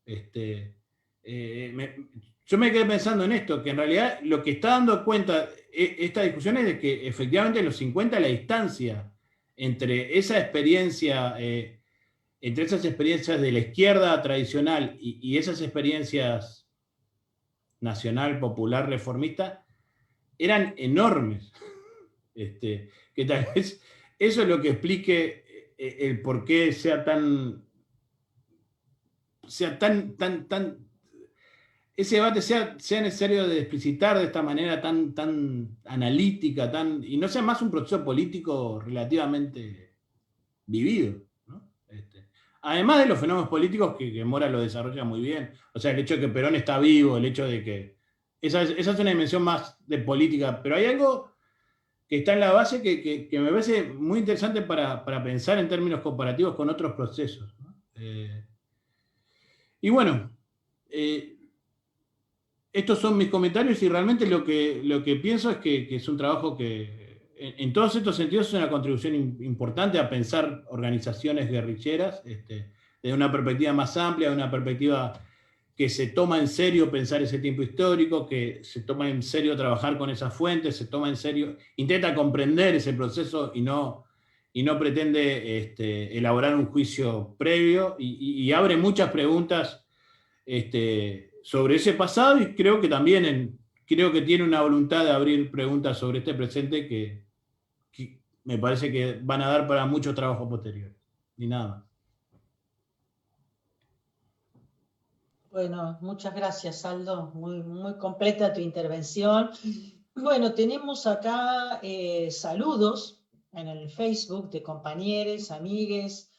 Yo me quedé pensando en esto, que en realidad lo que está dando cuenta esta discusión es de que efectivamente en los 50 la distancia entre esa experiencia, entre esas experiencias de la izquierda tradicional y esas experiencias nacional, popular, reformista, eran enormes. Que tal vez eso es lo que explique el por qué sea tan ese debate sea necesario de explicitar de esta manera tan analítica, y no sea más un proceso político relativamente vivido, ¿no? Además de los fenómenos políticos que Mora lo desarrolla muy bien, o sea, el hecho de que Perón está vivo, el hecho de que esa es una dimensión más de política, pero hay algo que está en la base que me parece muy interesante para pensar en términos comparativos con otros procesos, ¿no? Y bueno, estos son mis comentarios y realmente lo que pienso es que es un trabajo que en todos estos sentidos es una contribución importante a pensar organizaciones guerrilleras desde una perspectiva más amplia, de una perspectiva que se toma en serio pensar ese tiempo histórico, que se toma en serio trabajar con esas fuentes, se toma en serio, intenta comprender ese proceso y no pretende elaborar un juicio previo y abre muchas preguntas sobre ese pasado y creo que también creo que tiene una voluntad de abrir preguntas sobre este presente que me parece que van a dar para mucho trabajo posterior. Ni nada más. Bueno, muchas gracias, Aldo. Muy, muy completa tu intervención. Bueno, tenemos acá saludos en el Facebook de compañeros, amigues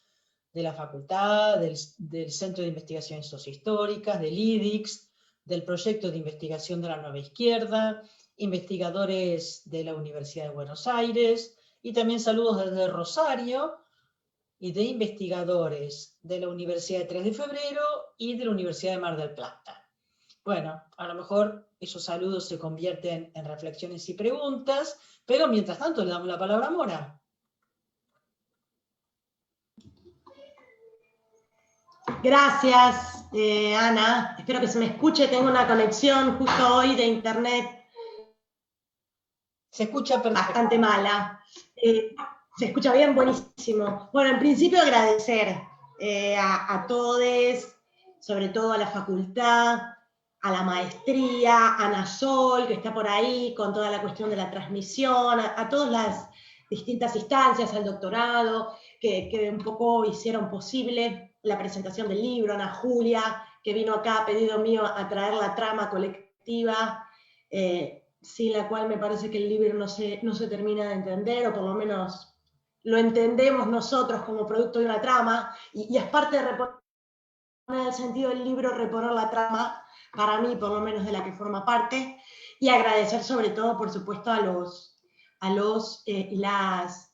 de la facultad, del Centro de Investigaciones Sociohistóricas, del IDIX, del proyecto de investigación de la Nueva Izquierda, investigadores de la Universidad de Buenos Aires, y también saludos desde Rosario, y de investigadores de la Universidad de 3 de Febrero y de la Universidad de Mar del Plata. Bueno, a lo mejor esos saludos se convierten en reflexiones y preguntas, pero mientras tanto le damos la palabra a Mora. Gracias, Ana. Espero que se me escuche. Tengo una conexión justo hoy de internet. Se escucha perfecto. Bastante mala. ¿Se escucha bien? Buenísimo. Bueno, en principio agradecer a todos, sobre todo a la facultad, a la maestría, a Ana Sol, que está por ahí con toda la cuestión de la transmisión, a todas las distintas instancias, al doctorado, que un poco hicieron posible la presentación del libro, Ana Julia, que vino acá a pedido mío a traer la trama colectiva, sin la cual me parece que el libro no se termina de entender, o por lo menos lo entendemos nosotros como producto de una trama, y es parte de reponer el sentido del libro, reponer la trama, para mí por lo menos de la que forma parte, y agradecer sobre todo, por supuesto, a los y las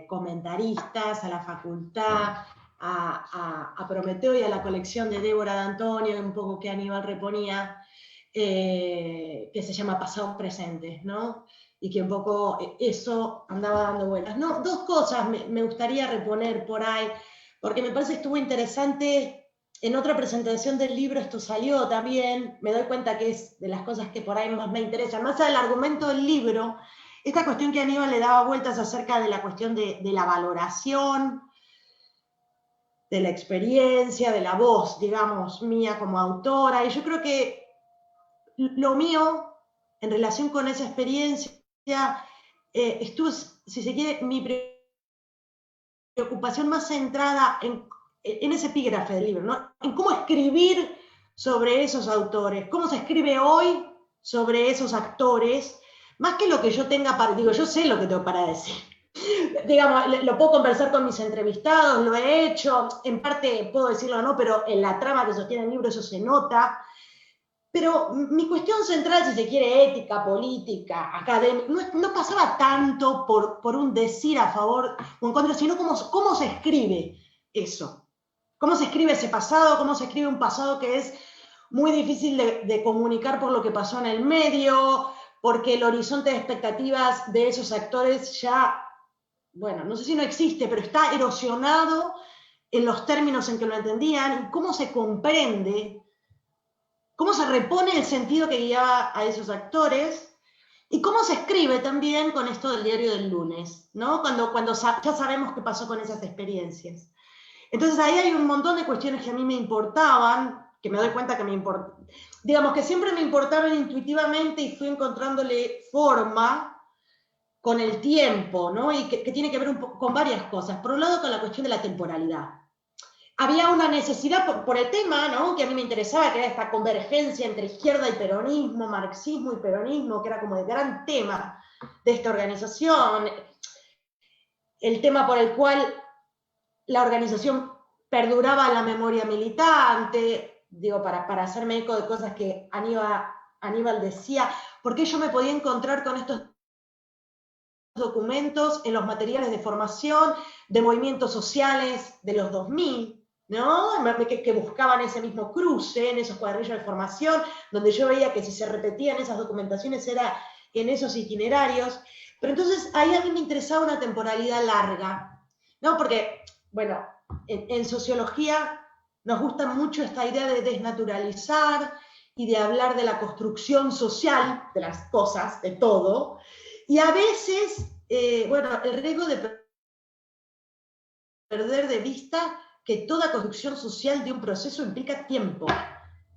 comentaristas, a la facultad, a Prometeo y a la colección de Débora D'Antonio, un poco que Aníbal reponía, que se llama Pasados Presentes, ¿no? Y que un poco eso andaba dando vueltas. No, dos cosas me gustaría reponer por ahí, porque me parece que estuvo interesante. En otra presentación del libro esto salió también, me doy cuenta que es de las cosas que por ahí más me interesan, más allá del argumento del libro, esta cuestión que Aníbal le daba vueltas acerca de la cuestión de la valoración, de la experiencia, de la voz, digamos, mía como autora, y yo creo que lo mío, en relación con esa experiencia, estuvo, si se quiere, mi preocupación más centrada en ese epígrafe del libro, ¿no? En cómo escribir sobre esos autores, cómo se escribe hoy sobre esos actores, más que lo que yo tenga para, digo, yo sé lo que tengo para decir. Digamos, lo puedo conversar con mis entrevistados, lo he hecho, en parte puedo decirlo o no, pero en la trama que sostiene el libro eso se nota. Pero mi cuestión central, si se quiere, ética, política, académica, no pasaba tanto por un decir a favor o en contra, sino cómo se escribe eso. ¿Cómo se escribe ese pasado? ¿Cómo se escribe un pasado que es muy difícil de comunicar por lo que pasó en el medio? Porque el horizonte de expectativas de esos actores ya, bueno, no sé si no existe, pero está erosionado en los términos en que lo entendían. ¿Y cómo se comprende? ¿Cómo se repone el sentido que guiaba a esos actores? Y cómo se escribe también con esto del diario del lunes, ¿no? Cuando ya sabemos qué pasó con esas experiencias. Entonces ahí hay un montón de cuestiones que a mí me importaban, que me doy cuenta que me importaban, digamos que siempre me importaban intuitivamente y fui encontrándole forma con el tiempo, ¿no? Y que tiene que ver un poco con varias cosas. Por un lado, con la cuestión de la temporalidad. Había una necesidad por el tema, ¿no? Que a mí me interesaba, que era esta convergencia entre izquierda y peronismo, marxismo y peronismo, que era como el gran tema de esta organización, el tema por el cual la organización perduraba en la memoria militante, digo, para hacerme eco de cosas que Aníbal decía, porque yo me podía encontrar con estos documentos en los materiales de formación de movimientos sociales de los 2000, ¿no? Que buscaban ese mismo cruce en esos cuadrillos de formación, donde yo veía que si se repetían esas documentaciones era en esos itinerarios. Pero entonces ahí a mí me interesaba una temporalidad larga, ¿no? Porque, bueno, en sociología nos gusta mucho esta idea de desnaturalizar y de hablar de la construcción social de las cosas, de todo, y a veces, bueno, el riesgo de perder de vista que toda construcción social de un proceso implica tiempo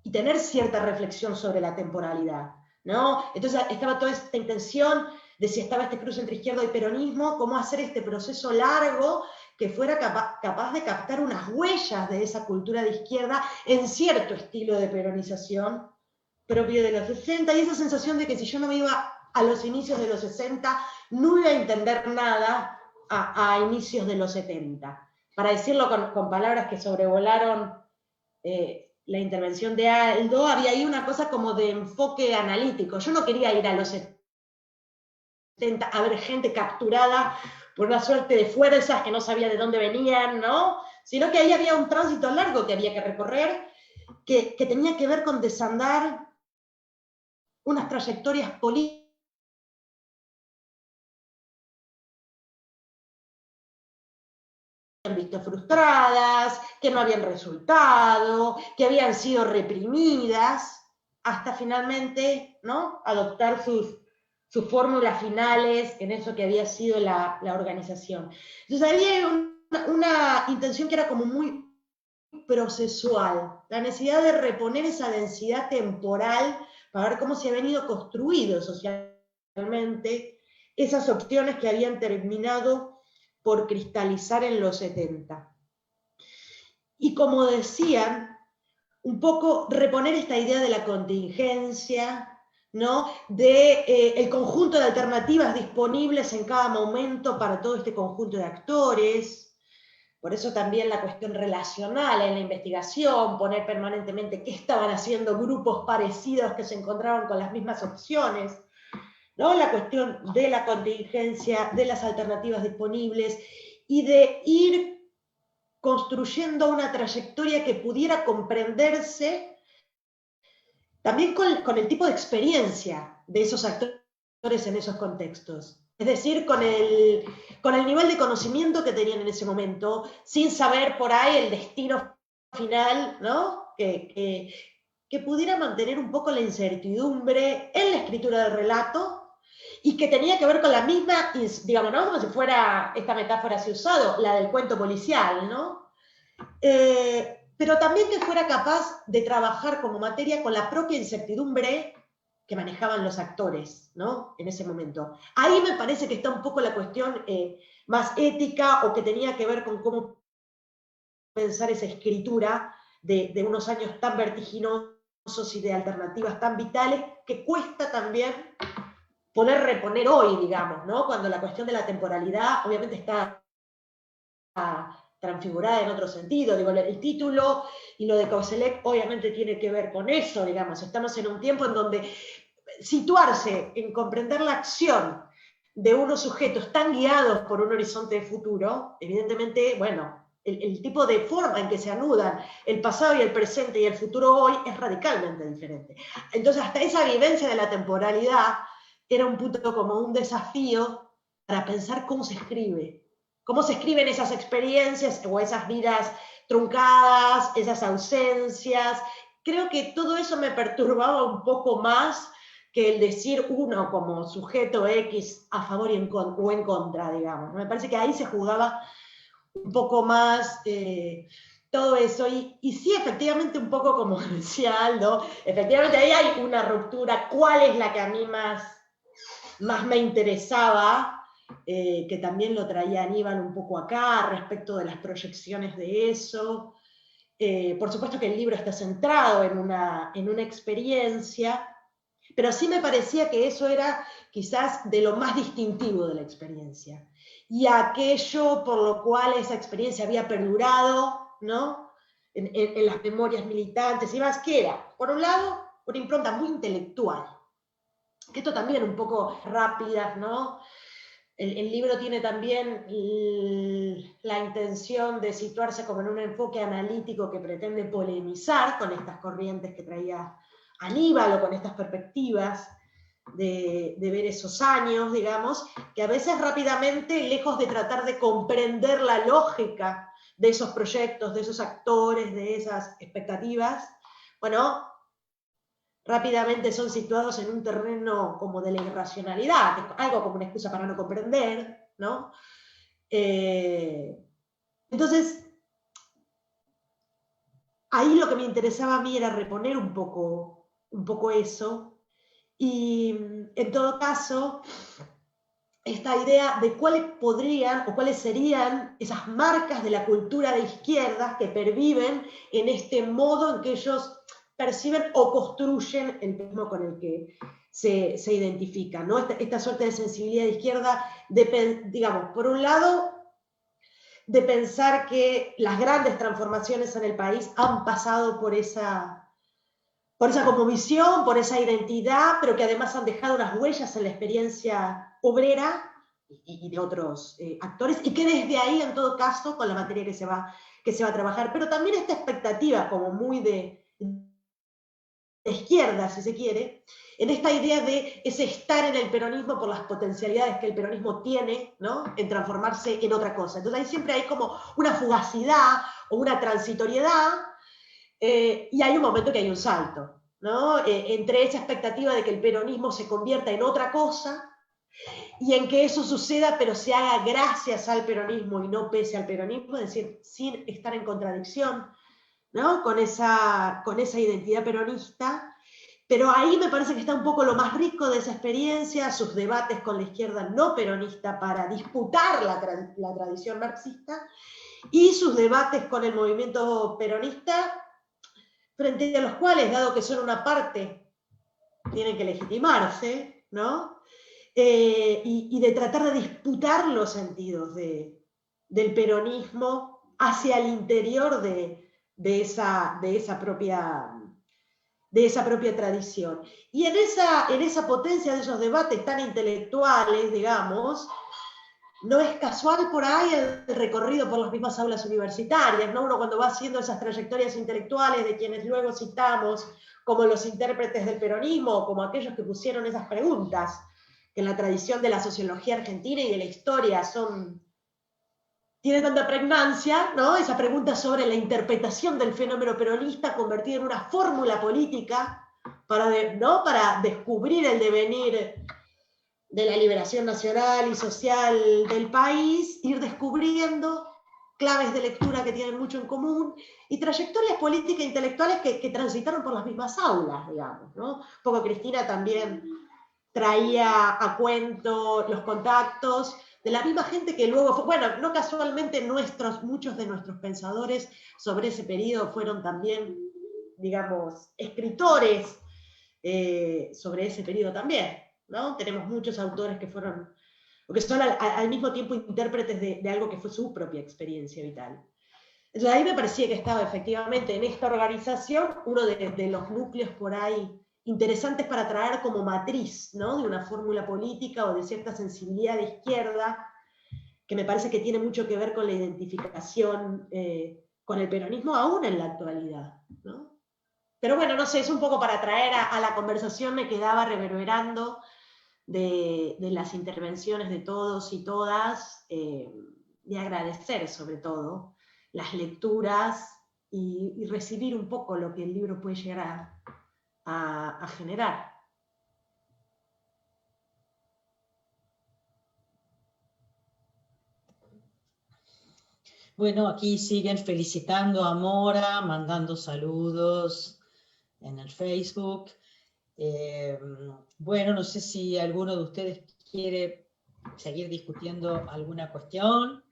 y tener cierta reflexión sobre la temporalidad, ¿no? Entonces estaba toda esta intención de si estaba este cruce entre izquierda y peronismo, cómo hacer este proceso largo que fuera capaz de captar unas huellas de esa cultura de izquierda en cierto estilo de peronización propio de los 60, y esa sensación de que si yo no me iba a los inicios de los 60, no iba a entender nada a inicios de los 70. Para decirlo con palabras que sobrevolaron la intervención de Aldo, había ahí una cosa como de enfoque analítico. Yo no quería ir a los 70 a ver gente capturada por una suerte de fuerzas que no sabía de dónde venían, ¿no? Sino que ahí había un tránsito largo que había que recorrer, que tenía que ver con desandar unas trayectorias políticas que habían visto frustradas, que no habían resultado, que habían sido reprimidas, hasta finalmente, ¿no?, adoptar sus fórmulas finales en eso que había sido la organización. Entonces había una intención que era como muy procesual, la necesidad de reponer esa densidad temporal para ver cómo se habían ido construido socialmente esas opciones que habían terminado por cristalizar en los 70. Y como decían, un poco reponer esta idea de la contingencia, ¿no?, de el conjunto de alternativas disponibles en cada momento para todo este conjunto de actores. Por eso también la cuestión relacional en la investigación, poner permanentemente qué estaban haciendo grupos parecidos que se encontraban con las mismas opciones, ¿no? La cuestión de la contingencia, de las alternativas disponibles y de ir construyendo una trayectoria que pudiera comprenderse también con el tipo de experiencia de esos actores en esos contextos. Es decir, con el nivel de conocimiento que tenían en ese momento, sin saber por ahí el destino final, ¿no?, que pudiera mantener un poco la incertidumbre en la escritura del relato, y que tenía que ver con la misma, digamos, ¿no?, como si fuera, esta metáfora se ha usado, la del cuento policial, ¿no? Pero también que fuera capaz de trabajar como materia con la propia incertidumbre que manejaban los actores, ¿no?, en ese momento. Ahí me parece que está un poco la cuestión más ética, o que tenía que ver con cómo pensar esa escritura de unos años tan vertiginosos y de alternativas tan vitales, que cuesta también poder reponer hoy, digamos, ¿no?, cuando la cuestión de la temporalidad obviamente está transfigurada en otro sentido. Digo, el título y lo de Koselleck obviamente tiene que ver con eso, digamos. Estamos en un tiempo en donde situarse en comprender la acción de unos sujetos tan guiados por un horizonte de futuro, evidentemente, bueno, el tipo de forma en que se anudan el pasado y el presente y el futuro hoy es radicalmente diferente. Entonces, hasta esa vivencia de la temporalidad era un punto como un desafío para pensar cómo se escriben esas experiencias o esas vidas truncadas, esas ausencias. Creo que todo eso me perturbaba un poco más que el decir uno como sujeto X a favor o en contra, digamos. Me parece que ahí se jugaba un poco más todo eso. Y sí, efectivamente, un poco como decía Aldo, efectivamente ahí hay una ruptura. ¿Cuál es la que a mí más me interesaba? Que también lo traía Aníbal un poco acá, respecto de las proyecciones de eso. Por supuesto que el libro está centrado en una experiencia, pero sí me parecía que eso era quizás de lo más distintivo de la experiencia, y aquello por lo cual esa experiencia había perdurado, ¿no?, en las memorias militantes y más, que era, por un lado, una impronta muy intelectual, que esto también un poco rápidas, ¿no? El libro tiene también la intención de situarse como en un enfoque analítico que pretende polemizar con estas corrientes que traía Aníbal, o con estas perspectivas de ver esos años, digamos, que a veces rápidamente, lejos de tratar de comprender la lógica de esos proyectos, de esos actores, de esas expectativas, bueno, rápidamente son situados en un terreno como de la irracionalidad, algo como una excusa para no comprender, ¿no? Entonces, ahí lo que me interesaba a mí era reponer un poco eso, y en todo caso, esta idea de cuáles podrían o cuáles serían esas marcas de la cultura de izquierdas que perviven en este modo en que ellos perciben o construyen el mismo con el que se identifican, ¿no? Esta suerte de sensibilidad de izquierda, digamos, por un lado, de pensar que las grandes transformaciones en el país han pasado por esa como visión, por esa identidad, pero que además han dejado unas huellas en la experiencia obrera y de otros actores, y que desde ahí, en todo caso, con la materia que se va a trabajar, pero también esta expectativa como muy de izquierda, si se quiere, en esta idea de ese estar en el peronismo por las potencialidades que el peronismo tiene, ¿no?, en transformarse en otra cosa. Entonces ahí siempre hay como una fugacidad o una transitoriedad, y hay un momento que hay un salto, ¿no?, entre esa expectativa de que el peronismo se convierta en otra cosa, y en que eso suceda, pero se haga gracias al peronismo y no pese al peronismo, es decir, sin estar en contradicción, ¿no?, con esa identidad peronista. Pero ahí me parece que está un poco lo más rico de esa experiencia, sus debates con la izquierda no peronista para disputar la tradición marxista, y sus debates con el movimiento peronista, frente a los cuales, dado que son una parte, tienen que legitimarse, ¿no?, y de tratar de disputar los sentidos del peronismo hacia el interior de esa propia tradición. Y en esa potencia de esos debates tan intelectuales, digamos, no es casual por ahí el recorrido por las mismas aulas universitarias, ¿no? Uno cuando va haciendo esas trayectorias intelectuales de quienes luego citamos como los intérpretes del peronismo, como aquellos que pusieron esas preguntas, que en la tradición de la sociología argentina y de la historia tiene tanta pregnancia, ¿no? Esa pregunta sobre la interpretación del fenómeno peronista convertida en una fórmula política para descubrir el devenir de la liberación nacional y social del país, ir descubriendo claves de lectura que tienen mucho en común y trayectorias políticas e intelectuales que transitaron por las mismas aulas, digamos, ¿no? Un poco Cristina también traía a cuento los contactos de la misma gente que luego bueno, no casualmente muchos de nuestros pensadores sobre ese periodo fueron también, digamos, escritores sobre ese periodo también, ¿no? Tenemos muchos autores que fueron, o que son al mismo tiempo intérpretes de algo que fue su propia experiencia vital. Entonces ahí me parecía que estaba efectivamente en esta organización uno de los núcleos por ahí interesantes para traer como matriz, ¿no?, de una fórmula política o de cierta sensibilidad de izquierda, que me parece que tiene mucho que ver con la identificación con el peronismo aún en la actualidad, ¿no? Pero bueno, no sé, es un poco para traer a la conversación, me quedaba reverberando de las intervenciones de todos y todas, y agradecer sobre todo las lecturas y recibir un poco lo que el libro puede llegar a generar. Bueno, aquí siguen felicitando a Mora, mandando saludos en el Facebook. Bueno, no sé si alguno de ustedes quiere seguir discutiendo alguna cuestión.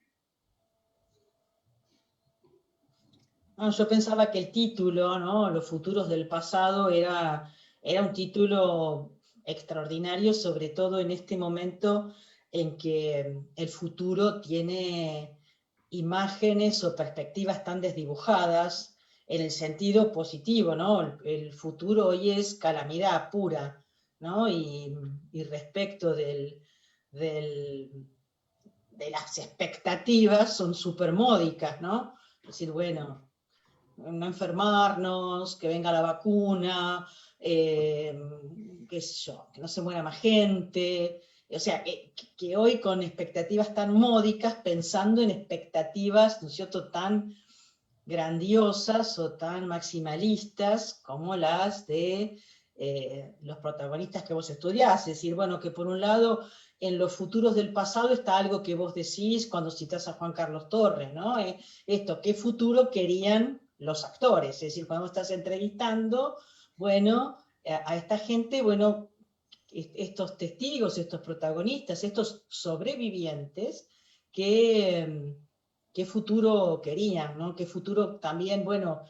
Yo pensaba que el título, ¿no?, Los futuros del pasado, era un título extraordinario, sobre todo en este momento en que el futuro tiene imágenes o perspectivas tan desdibujadas, en el sentido positivo, ¿no? El futuro hoy es calamidad pura, ¿no? Y respecto de las expectativas son súper módicas, ¿no? Es decir, bueno, no enfermarnos, que venga la vacuna, qué sé yo, que no se muera más gente. O sea, que hoy con expectativas tan módicas, pensando en expectativas, ¿no es cierto?, tan grandiosas o tan maximalistas como las de los protagonistas que vos estudiás. Es decir, bueno, que por un lado, en los futuros del pasado está algo que vos decís cuando citás a Juan Carlos Torres, ¿no? Esto, ¿qué futuro querían los actores? Es decir, cuando estás entrevistando, bueno, a esta gente, bueno, estos testigos, estos protagonistas, estos sobrevivientes, ¿qué futuro querían, ¿no? ¿Qué futuro también, bueno,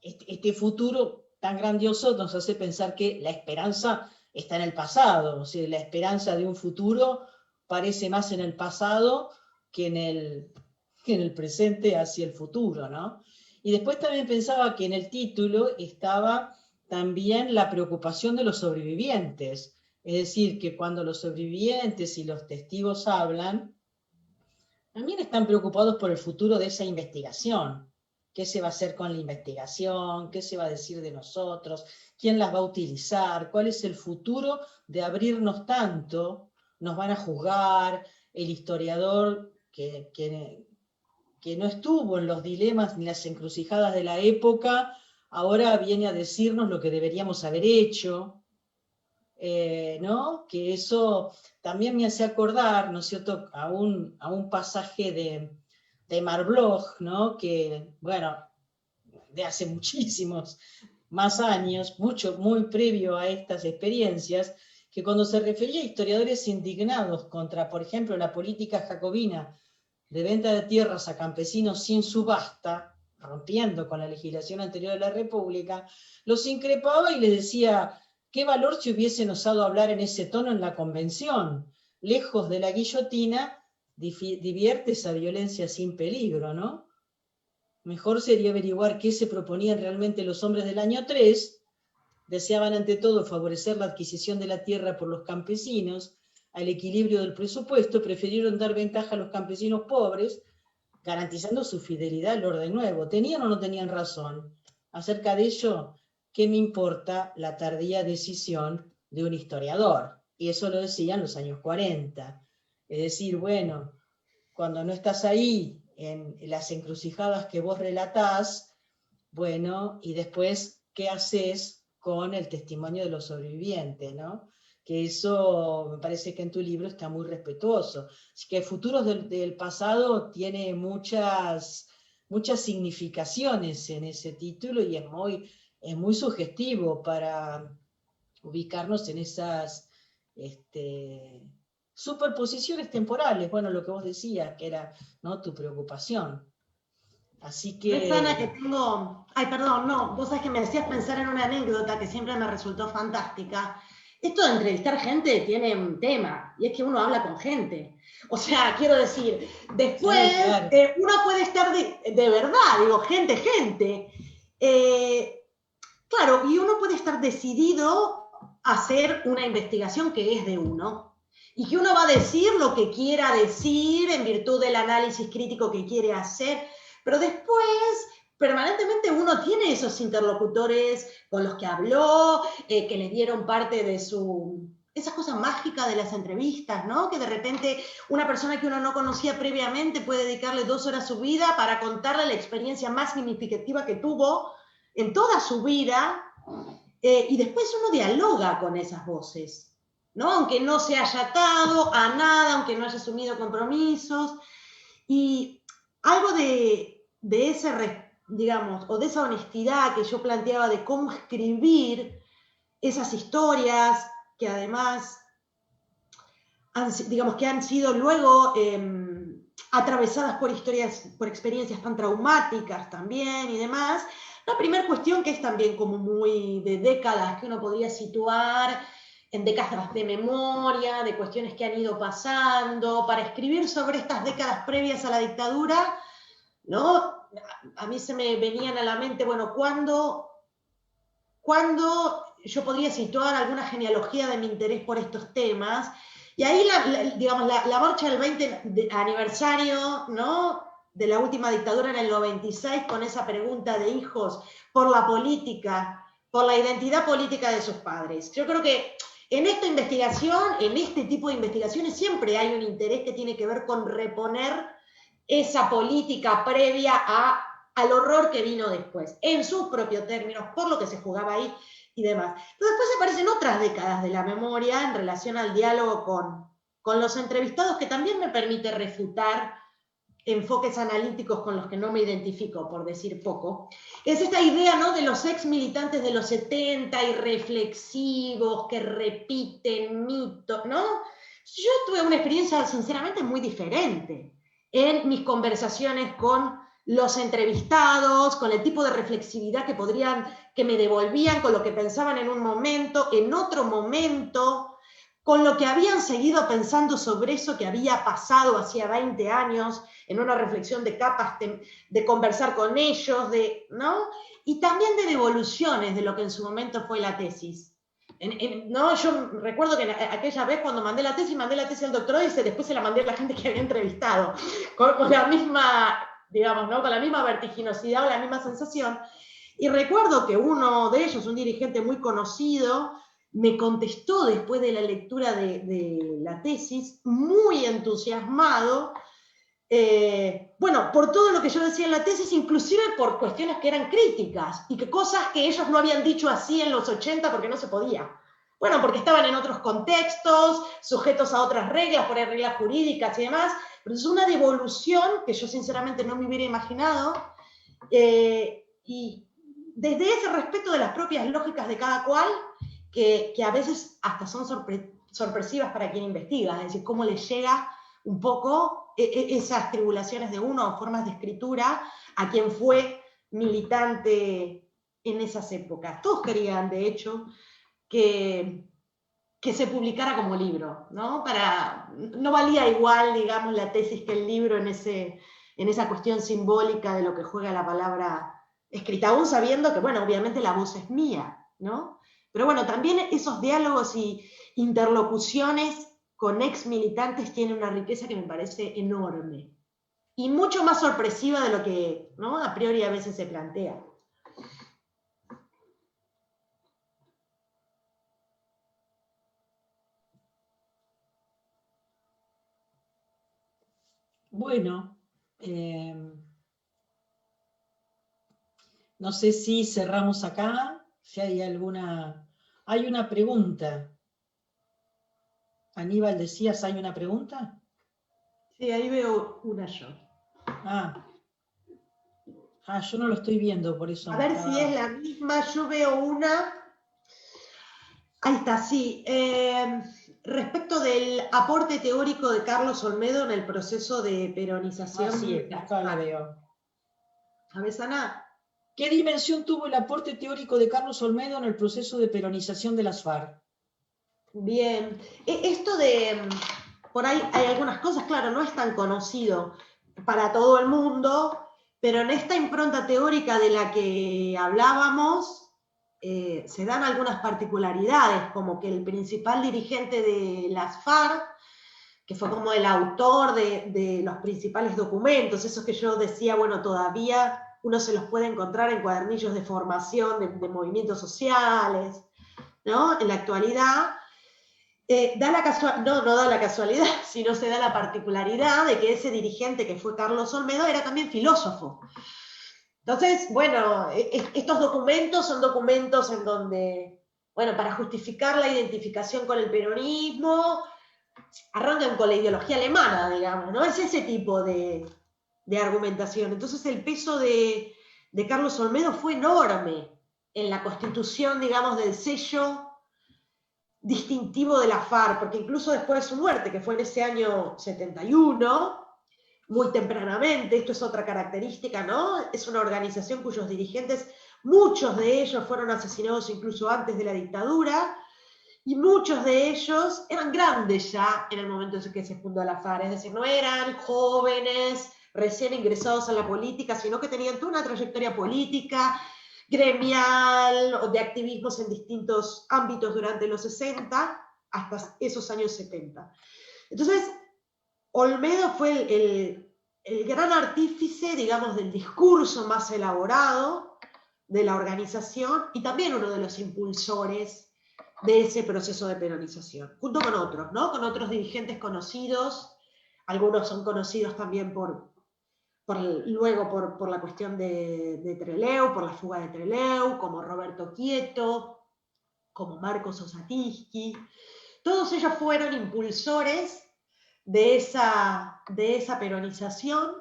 este futuro tan grandioso nos hace pensar que la esperanza está en el pasado, o sea, la esperanza de un futuro parece más en el pasado que en el presente hacia el futuro, ¿no? Y después también pensaba que en el título estaba también la preocupación de los sobrevivientes. Es decir, que cuando los sobrevivientes y los testigos hablan, también están preocupados por el futuro de esa investigación. ¿Qué se va a hacer con la investigación? ¿Qué se va a decir de nosotros? ¿Quién las va a utilizar? ¿Cuál es el futuro de abrirnos tanto? ¿Nos van a juzgar? El historiador que no estuvo en los dilemas ni las encrucijadas de la época, ahora viene a decirnos lo que deberíamos haber hecho, ¿no? Que eso también me hace acordar, ¿no es cierto?, a un pasaje de Marbloch, ¿no? Que, bueno, de hace muchísimos más años, muy previo a estas experiencias, que cuando se refería a historiadores indignados contra, por ejemplo, la política jacobina de venta de tierras a campesinos sin subasta, rompiendo con la legislación anterior de la República, los increpaba y les decía, ¿qué valor si hubiesen osado hablar en ese tono en la convención? Lejos de la guillotina, divierte esa violencia sin peligro, ¿no? Mejor sería averiguar qué se proponían realmente los hombres del año 3, deseaban ante todo favorecer la adquisición de la tierra por los campesinos, al equilibrio del presupuesto, prefirieron dar ventaja a los campesinos pobres, garantizando su fidelidad al orden nuevo. ¿Tenían o no tenían razón? Acerca de ello, ¿qué me importa la tardía decisión de un historiador? Y eso lo decían los años 40. Es decir, bueno, cuando no estás ahí, en las encrucijadas que vos relatás, bueno, y después, ¿qué haces con el testimonio de los sobrevivientes, ¿no? Que eso me parece que en tu libro está muy respetuoso. Así que Futuros del Pasado tiene muchas significaciones en ese título y es muy sugestivo para ubicarnos en esas superposiciones temporales, bueno, lo que vos decías, que era, ¿no?, tu preocupación. Así que... Ana, que tengo... Ay, perdón, no, vos sabés que me hacías pensar en una anécdota que siempre me resultó fantástica. Esto de entrevistar gente tiene un tema, y es que uno habla con gente. O sea, quiero decir, después sí, claro. Uno puede estar de verdad, digo, gente. Claro, y uno puede estar decidido a hacer una investigación que es de uno, y que uno va a decir lo que quiera decir en virtud del análisis crítico que quiere hacer, pero después permanentemente uno tiene esos interlocutores con los que habló, que le dieron parte de esas cosas mágicas de las entrevistas, ¿no? Que de repente una persona que uno no conocía previamente puede dedicarle 2 horas a su vida para contarle la experiencia más significativa que tuvo en toda su vida, y después uno dialoga con esas voces, ¿no? Aunque no se haya atado a nada, aunque no haya asumido compromisos, y algo de ese, digamos, o de esa honestidad que yo planteaba de cómo escribir esas historias que además digamos que han sido luego atravesadas por experiencias tan traumáticas también y demás. La primera cuestión, que es también como muy de décadas, que uno podría situar en décadas de memoria, de cuestiones que han ido pasando, para escribir sobre estas décadas previas a la dictadura, ¿no? A mí se me venían a la mente, bueno, ¿cuándo yo podría situar alguna genealogía de mi interés por estos temas? Y ahí, digamos, la marcha del 20 aniversario, ¿no?, de la última dictadura en el 96, con esa pregunta de hijos por la política, por la identidad política de sus padres. Yo creo que en esta investigación, en este tipo de investigaciones, siempre hay un interés que tiene que ver con reponer esa política previa al horror que vino después, en sus propios términos, por lo que se jugaba ahí y demás. Pero después aparecen otras décadas de la memoria en relación al diálogo con los entrevistados, que también me permite refutar enfoques analíticos con los que no me identifico, por decir poco. Es esta idea, ¿no?, de los ex militantes de los 70 y reflexivos que repiten mitos, ¿no? Yo tuve una experiencia sinceramente muy diferente en mis conversaciones con los entrevistados, con el tipo de reflexividad que me devolvían, con lo que pensaban en un momento, en otro momento, con lo que habían seguido pensando sobre eso que había pasado hacía 20 años, en una reflexión de capas, de conversar con ellos, ¿no? Y también de devoluciones de lo que en su momento fue la tesis. ¿No? Yo recuerdo que aquella vez cuando mandé la tesis al doctorado y después se la mandé a la gente que había entrevistado, con la misma, digamos, ¿no? Con la misma vertiginosidad o la misma sensación. Y recuerdo que uno de ellos, un dirigente muy conocido, me contestó después de la lectura de la tesis, muy entusiasmado, bueno, por todo lo que yo decía en la tesis, inclusive por cuestiones que eran críticas, y que cosas que ellos no habían dicho así en los 80 porque no se podía. Bueno, porque estaban en otros contextos, sujetos a otras reglas, por ahí reglas jurídicas y demás, pero es una devolución que yo sinceramente no me hubiera imaginado, y desde ese respeto de las propias lógicas de cada cual, que a veces hasta son sorpresivas para quien investiga, es decir, cómo le llega un poco esas tribulaciones de uno o formas de escritura a quien fue militante en esas épocas. Todos querían, de hecho, que se publicara como libro, ¿no? No valía igual, digamos, la tesis que el libro en esa cuestión simbólica de lo que juega la palabra escrita, aún sabiendo que, bueno, obviamente la voz es mía, ¿no? Pero bueno, también esos diálogos y interlocuciones con ex militantes tienen una riqueza que me parece enorme y mucho más sorpresiva de lo que, ¿no?, a priori a veces se plantea. Bueno, no sé si cerramos acá, si hay alguna... Hay una pregunta. Aníbal, decías, ¿hay una pregunta? Sí, ahí veo una yo. Yo no lo estoy viendo, por eso. A ver si es la misma, yo veo una. Ahí está, sí. Respecto del aporte teórico de Carlos Olmedo en el proceso de peronización. Sí, acá la veo. ¿Sabes, Ana? ¿Qué dimensión tuvo el aporte teórico de Carlos Olmedo en el proceso de peronización de las FARC? Bien. Esto de, por ahí hay algunas cosas, claro, no es tan conocido para todo el mundo, pero en esta impronta teórica de la que hablábamos, se dan algunas particularidades, como que el principal dirigente de las FARC, que fue como el autor de los principales documentos, esos que yo decía, bueno, todavía uno se los puede encontrar en cuadernillos de formación de movimientos sociales, ¿no? En la actualidad, no da la casualidad, sino se da la particularidad de que ese dirigente que fue Carlos Olmedo era también filósofo. Entonces, bueno, estos documentos son documentos en donde, bueno, para justificar la identificación con el peronismo, arrancan con la ideología alemana, digamos, ¿no? Es ese tipo de argumentación. Entonces el peso de Carlos Olmedo fue enorme en la constitución, digamos, del sello distintivo de la FARC, porque incluso después de su muerte, que fue en ese año 71, muy tempranamente, esto es otra característica, ¿no? Es una organización cuyos dirigentes, muchos de ellos fueron asesinados incluso antes de la dictadura, y muchos de ellos eran grandes ya en el momento en que se fundó la FARC, es decir, no eran jóvenes recién ingresados a la política, sino que tenían toda una trayectoria política, gremial o de activismos en distintos ámbitos durante los 60 hasta esos años 70. Entonces, Olmedo fue el gran artífice, digamos, del discurso más elaborado de la organización y también uno de los impulsores de ese proceso de peronización, junto con otros, ¿no? Con otros dirigentes conocidos, algunos son conocidos también luego por la cuestión de Trelew, por la fuga de Trelew, como Roberto Quieto, como Marcos Osatinsky. Todos ellos fueron impulsores de esa peronización,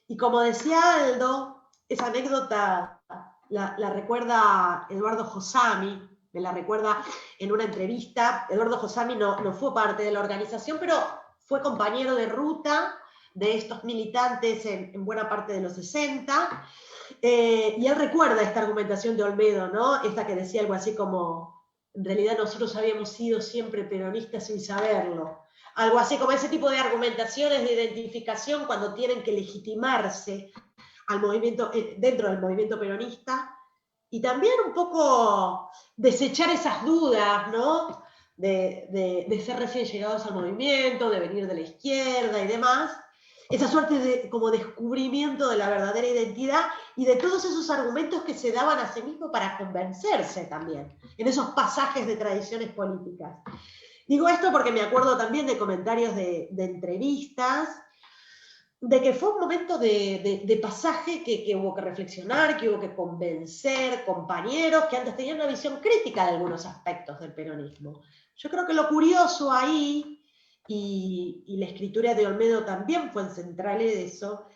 y como decía Aldo, esa anécdota la recuerda Eduardo Josami, me la recuerda en una entrevista. Eduardo Josami no fue parte de la organización, pero fue compañero de ruta de estos militantes en buena parte de los 60, y él recuerda esta argumentación de Olmedo, ¿no? Esta que decía algo así como, en realidad nosotros habíamos sido siempre peronistas sin saberlo. Algo así como ese tipo de argumentaciones de identificación cuando tienen que legitimarse al movimiento, dentro del movimiento peronista, y también un poco desechar esas dudas, ¿no? De ser recién llegados al movimiento, de venir de la izquierda y demás, esa suerte de como descubrimiento de la verdadera identidad y de todos esos argumentos que se daban a sí mismos para convencerse también, en esos pasajes de tradiciones políticas. Digo esto porque me acuerdo también de comentarios de entrevistas, de que fue un momento de pasaje que hubo que reflexionar, que hubo que convencer compañeros que antes tenían una visión crítica de algunos aspectos del peronismo. Yo creo que lo curioso ahí, y la escritura de Olmedo también fue central de eso,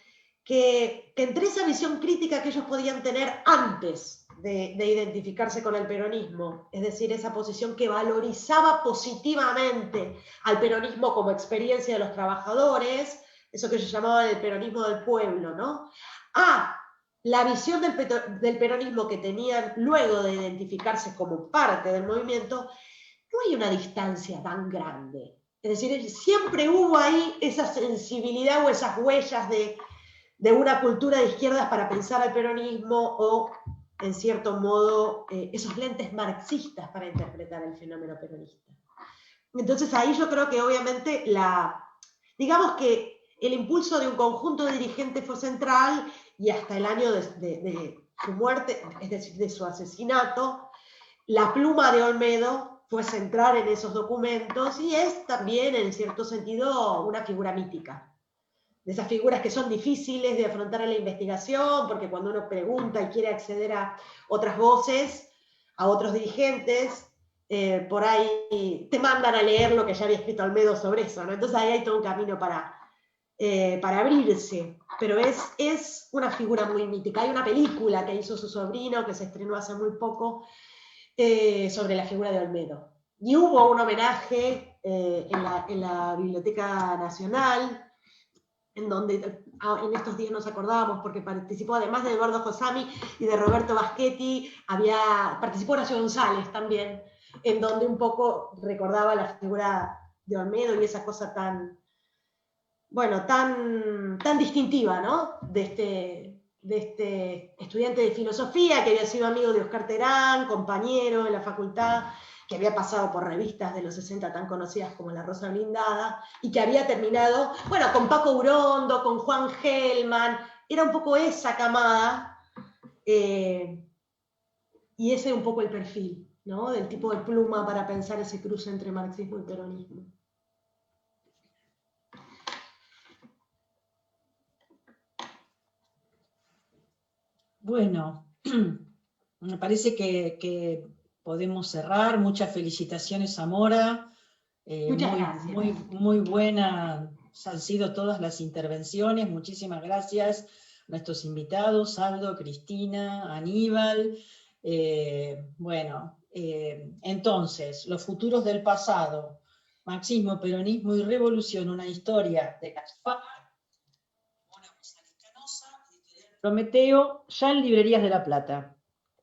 que entre esa visión crítica que ellos podían tener antes de identificarse con el peronismo, es decir, esa posición que valorizaba positivamente al peronismo como experiencia de los trabajadores, eso que ellos llamaban el peronismo del pueblo, ¿no? La visión del peronismo que tenían luego de identificarse como parte del movimiento, no hay una distancia tan grande. Es decir, siempre hubo ahí esa sensibilidad o esas huellas de una cultura de izquierdas para pensar al peronismo o, en cierto modo, esos lentes marxistas para interpretar el fenómeno peronista. Entonces ahí yo creo que obviamente digamos que el impulso de un conjunto de dirigentes fue central y hasta el año de su muerte, es decir, de su asesinato, la pluma de Olmedo fue central en esos documentos y es también, en cierto sentido, una figura mítica. De esas figuras que son difíciles de afrontar en la investigación, porque cuando uno pregunta y quiere acceder a otras voces, a otros dirigentes, por ahí te mandan a leer lo que ya había escrito Olmedo sobre eso, ¿no? Entonces ahí hay todo un camino para abrirse, pero es una figura muy mítica. Hay una película que hizo su sobrino, que se estrenó hace muy poco, sobre la figura de Olmedo. Y hubo un homenaje en la Biblioteca Nacional, en donde en estos días nos acordábamos, porque participó, además de Eduardo Josami y de Roberto Baschetti, participó Horacio González también, en donde un poco recordaba la figura de Olmedo y esa cosa tan distintiva, ¿no? De este estudiante de filosofía que había sido amigo de Oscar Terán, compañero en la facultad, que había pasado por revistas de los 60 tan conocidas como La Rosa Blindada, y que había terminado, con Paco Urondo, con Juan Gelman, era un poco esa camada, y ese es un poco el perfil, ¿no? Del tipo de pluma para pensar ese cruce entre marxismo y peronismo. Bueno, me parece que podemos cerrar. Muchas felicitaciones a Mora. Muchas gracias. Muy buenas han sido todas las intervenciones. Muchísimas gracias a nuestros invitados, Aldo, Cristina, Aníbal. Entonces, los futuros del pasado, marxismo, peronismo y revolución, una historia de las FARC. Prometeo, ya en librerías de La Plata.